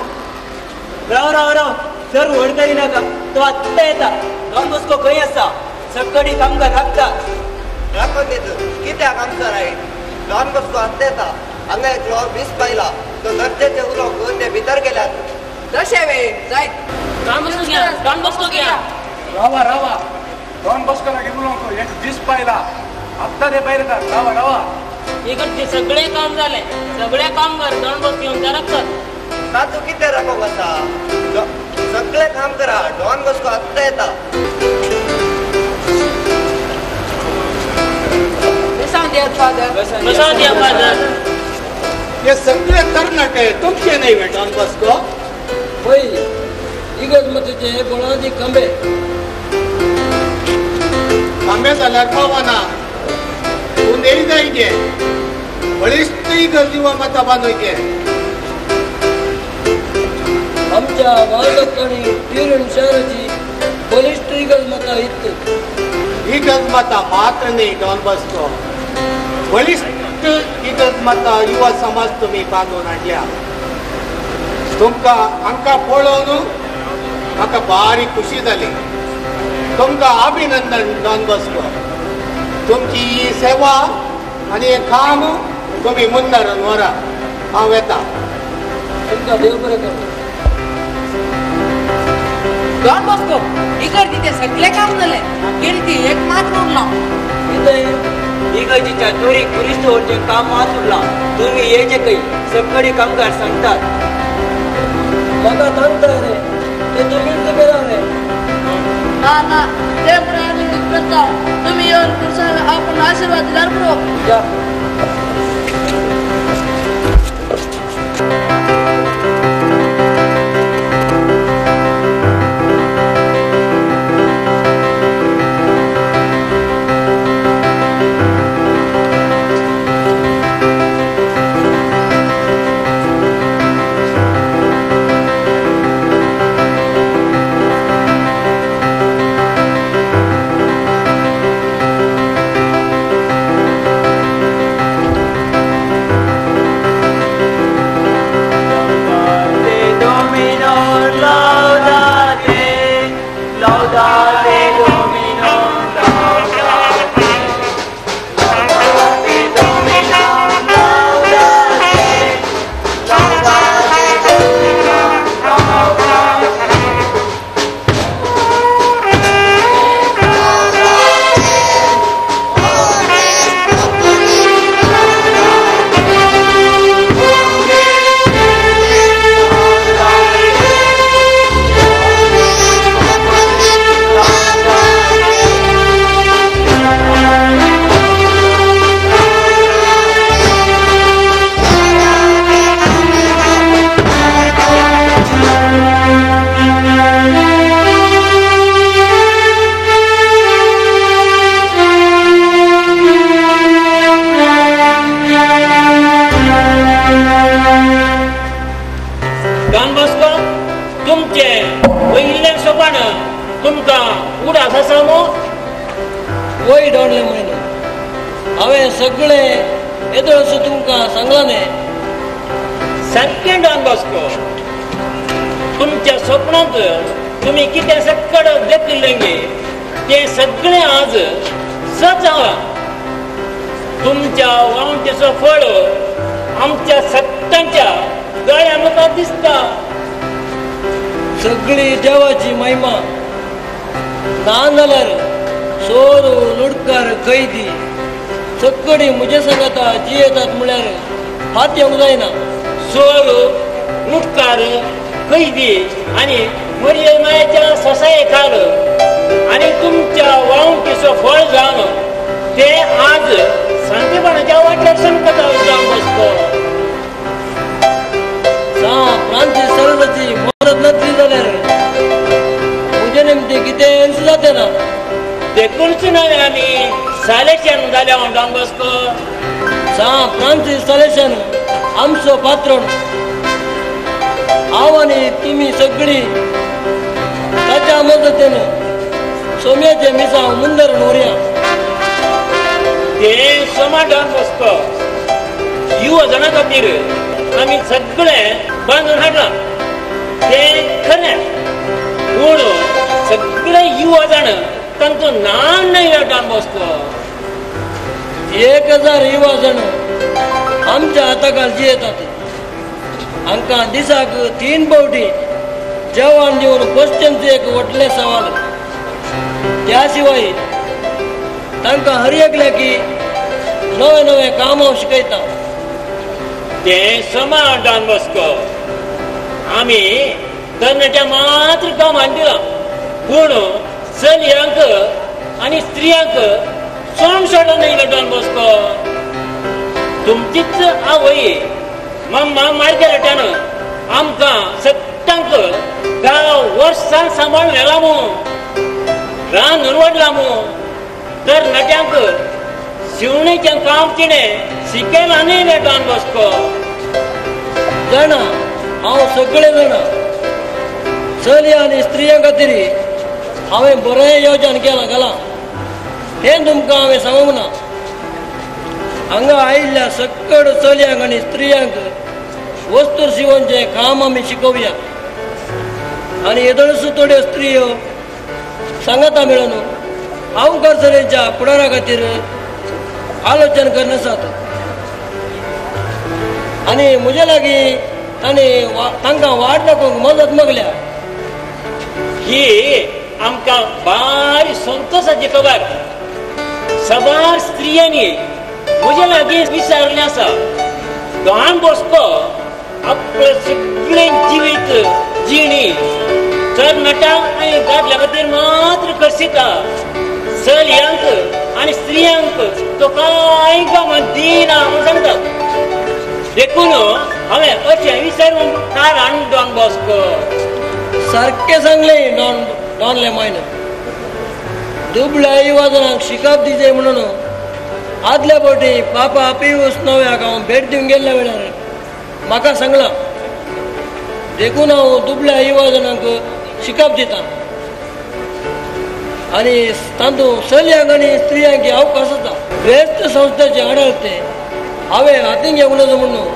Speaker 12: राव सर व्हड करी नाका तो आत्ता येता.
Speaker 11: डॉन बॉस्को खंय आसा. सगळी कामगार राखतात.
Speaker 13: राखून देतो कित्याक आमचा राय डॉन बॉस्को आत्ता येता. हांगा जो वीस पायला तो गरजेचे उलोवंक करून ते भितर गेल्यात.
Speaker 11: तशे वे जायत डॉन बॉस्को घ्या.
Speaker 2: रावा डॉन बॉस्को लागी उलोवंक एक दीस पायला आत्ता ते भायर येतात. रावा
Speaker 7: इकडचे सगळे काम झाले. सगळे कामगार डॉन बॉस्को घेऊन राखतात.
Speaker 13: तातूंत कितें राखोंक आसा. सगळे काम करा डॉन बॉस्को आत्ता येता.
Speaker 9: हे सगळे तरणाटे तुमचे नाही वे डॉन बॉस्को.
Speaker 1: पै इगर्जमतीचे बोळादी खंबे
Speaker 9: जाल्यार पावना पूण येय जायचे बळिश्ट इगर्जीवा माता बांदूचे.
Speaker 1: आमच्या वाळगत आणि तिरण शहराची बलिष्ठ इगर्जमता इतक.
Speaker 9: इगर्जमता मात्र नाही डॉन बॉस्को. बळिश्ट इगर्जमता युवा समाज तुम्ही बांदून हाडल्या. तुमकां हांकां पळोवन म्हाका बारी खुशी जाली. तुमकां अभिनंदन डॉन बॉस्को. तुमची ही सेवा आनी हे काम तुम्ही मुन्नारून व्हरा. हांव येता.
Speaker 1: तुमकां देव बरें करूं.
Speaker 7: डॉन बॉस्को इकडचे सगळे काम झाले. ती एक मात्र उरला.
Speaker 11: इगर्जीच्या चोरी पुलिस दवरचे काम मात उरला. तुम्ही येचे काही सगळे कामगार सांगतात.
Speaker 1: म्हाका सांगता रे ते तुमीच केला रे.
Speaker 7: ना ते प्रस्ताव तुम्ही येऊन पुरुषाला आपण आशीर्वाद दिला बरोबर.
Speaker 1: वय डोणले म्हयने हांवें सगळें येदोळसो तुमकां सांगलां न्ही.
Speaker 6: सारकें डॉन बॉस्को. तुमच्या स्वप्नांत तुम्ही कितें सक्कड देखिल्लें तें सगळें आज सच जालां. तुमच्या वावटेचो फळ आमच्या सत्तांच्या गळ्यान म्हाका दिसता.
Speaker 1: सगळी देवाची महिमा ना जाल्यार सोरो लुडकार कैदी सगळी म्हजे सांगाता जियेतात म्हळ्यार हात येवंक जायना.
Speaker 6: सोरो लुडकार कैदी आनी मरियमाच्या ससाये खाल आनी तुमच्या वावटेचो फळ जावन ते आज शांतीपणाच्या वाटल्यार संकट जावन बसतो
Speaker 1: प्रांती सरळची मदत नसली जाल्यार म्हजे नेमते कितें जाते ना
Speaker 6: देखूनच नवे आमी सालेच्यान जाल्या डॉन बॉस्को
Speaker 1: प्रांती सालेच्यान आमचो पात्रण हांव आनी तुमी सगळीं ताच्या मदतीन सोम्याचे मिसांव मुंदर व्हरया
Speaker 6: ते सोमा डॉन बॉस्को युवा जाणा खातीर आमी सगळे बांदून हाडला ते खरें पूण सगळे युवा जाण तांचो नांव नाही डॉन बॉस्को
Speaker 1: 1000 युवा जाण आमच्या हाताखाल जियेतात हांकां दिसाक 3 फावटी जेवण दिवन क्वेश्चनचे एक व्हडले सवाल त्या शिवाय तांकां हर एकल्याकी नवे नवे कामां शिकयता
Speaker 6: ते समा डॉन बॉस्को आमी तरणाट्या मात्र कामान दिला पूण चलयांक आनी स्त्रियांक सोम सोडून येयलो डॉन बॉस्को तुमचीच आवय मम्मा मार्गेरेटान आमकां सगळ्यांक 10 वर्सां सांबाळलेला मू रांदून वाडला मू तरणाट्यांक शिवणेचें काम तिणें शिकयलां न्ही डॉन बॉस्को
Speaker 1: जाणा हांव सगळे जाणा चलयां आनी स्त्रियां खातीर हांवें बरें येवजण केलां घालां हें तुमकां हांवें सांगूंक ना हांगा आयिल्ल्या सकड चलयांक आनी स्त्रियांक वस्तू शिवणचें काम आमी शिकोवया आनी येदळसो थोड्यो स्त्रियो सांगाता मेळून हांव कर्सरेच्या फुडारा खातीर आलोचन करनासात आनी म्हजे लागीं तांकां वाट दाखोवंक मदत मागल्या
Speaker 6: ही आमकां बारी संतोशाची खबर सबार स्त्रियांनी म्हजे लागीं विचारलें आसा डॉन बॉस्को आपलें सगळें जिवीत जिणी तरणाट्यांक आनी दादल्या खातीर मात्र करसिता चलयांक आनी स्त्रियांक तो कांय कामां दिना म्हूण सांगतात देखून हांवें अशें विचारून कारण डॉन बॉस्को
Speaker 1: सारकें सांगलें डॉन लेमायन दुबळ्या युवा जाणांक शिकप दिजे म्हणून आदल्या फावटी पापा पियूस नव्याक हांव भेट दिवंक गेल्ल्या वेळार म्हाका सांगलां देखून हांव दुबळ्या युवा जाणांक शिकप दितां आनी तातूंत चलयांक आनी स्त्रियांक अवकाश आसा वेस्त संस्थेचे आडाळते हांवें हातीन घेवंक नजो म्हणून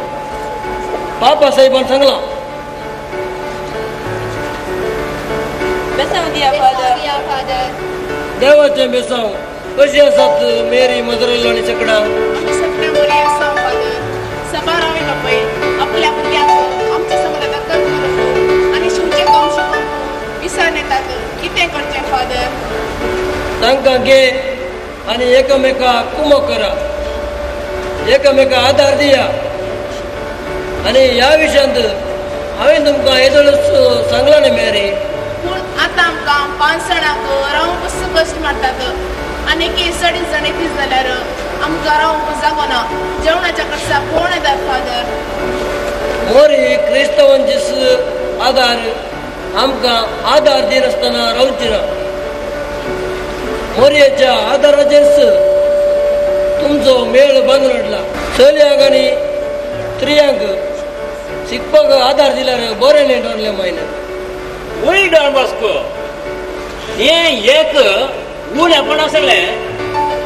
Speaker 1: पापा साहेबान सांगलां देवाचें बेसांव कशी आसात मेरी मदरल आनी चकडा
Speaker 14: आपल्या भुरग्यांक आमच्या समाजात कर्म आनी शिवचें काम शिकोवंक विसर येतात कितें करचें फादर
Speaker 1: तांकां घे आनी एकामेकाक कुमो करा एकामेकाक आदार दिया आनी ह्या विशयांत हांवें तुमकां येदोळच सांगलां न्ही मेरी
Speaker 14: पूण आतां आमकां 5 जाणांक रावंक कसो कश्ट मारतात आनी की 3 जाण येतीत जाल्यार आमकां रावंक जागो ना जेवणाच्या खर्चा कोण येतात फादर
Speaker 1: मोरी क्रिस्तवांची आदार आमकां आदार दिनासतना रावची ना मोरयेच्या आदाराचेरच तुमचो मेळ बांदून हाडला चलयांक आनी स्त्रियांक शिकपाक आदार दिल्यार बरें न्ही डॉन लेमायन
Speaker 6: वय डॉन बॉस्को हें एक उणेपण आसलें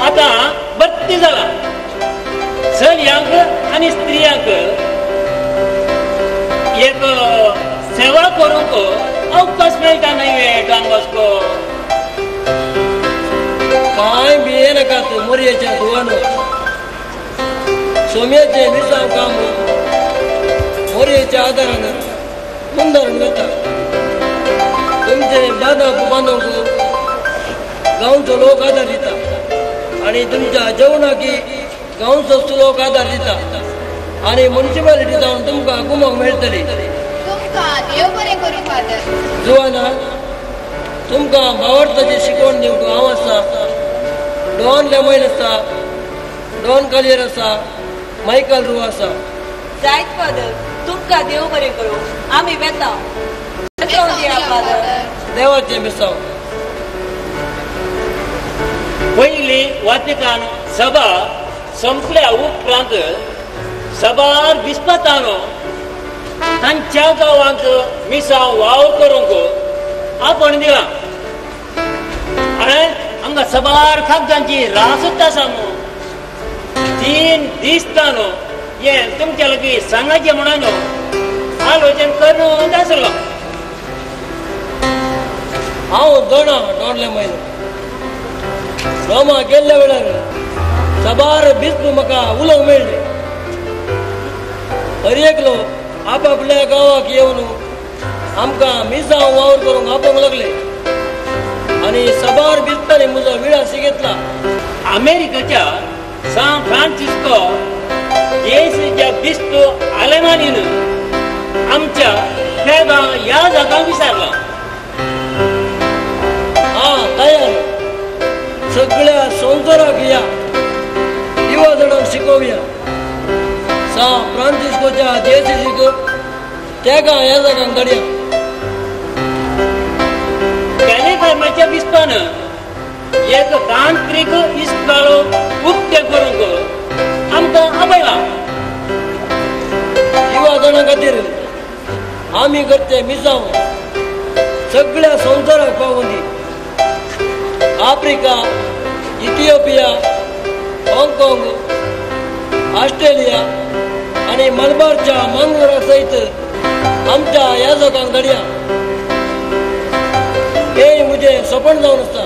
Speaker 6: आतां बत्ती जालां चलयांक आनी स्त्रियांक एक सेवा करूंक अवकाश मेळटा न्ही डॉन बॉस्को
Speaker 1: कांय भिये नाकात मोरयेच्या धुवान सोम्याचें मिसांव काम मोरयेच्या आदारान मुंदरून वता तुमचे दादा बांदूंक गांवचो लोक आदार दिता आनी तुमच्या जेवणाकी गांवचो लोक आदार दिता आनी म्युनिसिपालिटी जावन तुमकां घुमोवंक मेळटली जुवाना तुमकां भावार्थाची शिकवण दिवंक हांव आसा डॉन लेमायन आसा डॉन कलियर आसा, मायकल रू आसा.
Speaker 4: जायत फादर, तुमकां देव बरें करूं. आमी वेता.
Speaker 1: देवाचें बेसांव.
Speaker 6: पयली वातिकान सभा संपल्या उपरांत सभार दिसपातानो तांच्या गांवांत मिसांव वावर करूंक आपण दिला. अरे आमकां सभार कागदांची रासच आसा न्हू. 3 दीस न्हू हें तुमच्या लागीं सांगायचें म्हणून आलोचन करून आसलो.
Speaker 1: हांव दोना दोडले म्हयनो रोमा गेल्ल्या वेळार सबार बिस्प म्हाका उलोवंक मेळ्ळें. हर एकलो आपापल्या गांवाक येवन आमकां मिसांव वावर करूंक आपोवंक लागले आनी सबार बिस्पांनी म्हजो विळासी घेतला.
Speaker 6: अमेरिकेच्या सान फ्रांसिस्को येशूच्या बिस्प आलेमानीन आमच्या खेळगां ह्या जागांक विचारला.
Speaker 1: तयार सगळ्या संवसाराक या युवा जाणांक शिकोवया. सान फ्रांसिस्कोच्या जेसीसीक तेका ह्या जागांक धाडया.
Speaker 6: कॅलिफोर्नियाच्या बिस्पान एक तांत्रीक इस्पितळ उक्ते करूंक आमकां आपयला.
Speaker 1: युवा जाणां खातीर आमी करचे मिसांव सगळ्या संवसाराक पावोवन दी. आफ्रिका, इथिओपिया, हाँगकाँग, ऑस्ट्रेलिया आणि मलबारच्या मंगळुरा सहित आमच्या ह्या जागांक धाडया. हे म्हजें स्वप्न जावन आसा.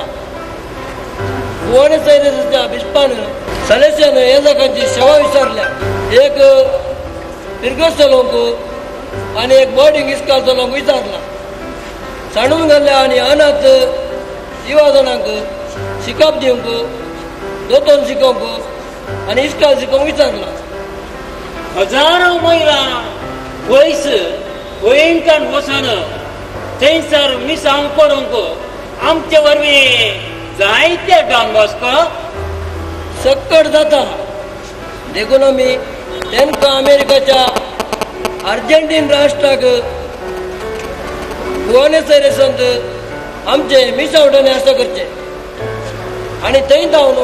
Speaker 1: बुएनोस आयरेसाच्या बिस्पान सलेसियान ह्या जागांची सेवा विचारल्या. एक पिरगस चलोवंक आनी एक बोर्डिंग इस्कॉल चलोवंक विचारला. सांडून घाल्ल्या आनी अनाथ युवा जाणांक शिकप दिवंक, दोतोर शिकोवंक आनी इस्कॉल शिकोवंक विचारला.
Speaker 6: हजारो महिला पयस गोंयकान वचून थंयसर मिसांव करूंक आमचे वरवीं जायते डॉन बॉस्को
Speaker 1: सक्कट जाता. देखून आमी तांकां अमेरिकेच्या अर्जेंटीन राष्ट्राक बुएनोस आयरेसांत आमचे मिसावडणे आसा करचे आनी थंय धांवन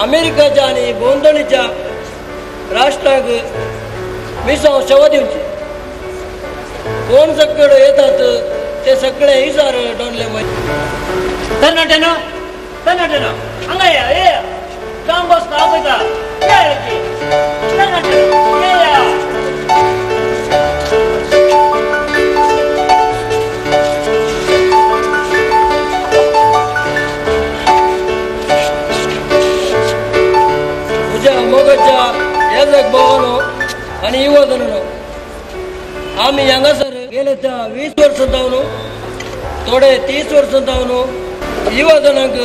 Speaker 1: अमेरिकेच्या आनी भोंवतणीच्या राष्ट्रांक मिसांव सेवा दिवची. कोण सक्कड येतात ते सगळे इसार डॉनले माहिती.
Speaker 6: तरणाट्यानो तरणाट्यानो हांगा या ये डॉन बॉस्को आपयता. तरणाट्यानो ये
Speaker 1: मोगाच्या येजक भावानो आनी युवा जाणांनो, आमी हांगासर गेले त्या 20 वर्सां जावन थोडे 30 वर्सां जावन युवा जाणांक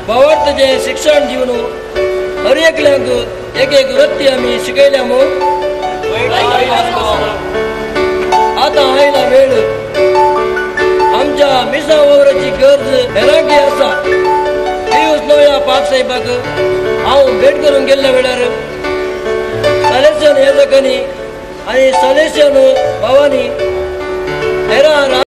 Speaker 1: भावार्थाचें शिक्षण दिवन हर एकल्यांक एक एक वृत्ती आमी शिकयल्या. मग आतां आयला वेळ आमच्या मिसांव वावराची गरज हेरांकी आसा. पियूस नोया पाक साहेबाक हांव भेट करूंक गेल्ल्या वेळार सलेसियन ह्या जागांनी आनी सलेसियन भावांनी हेरां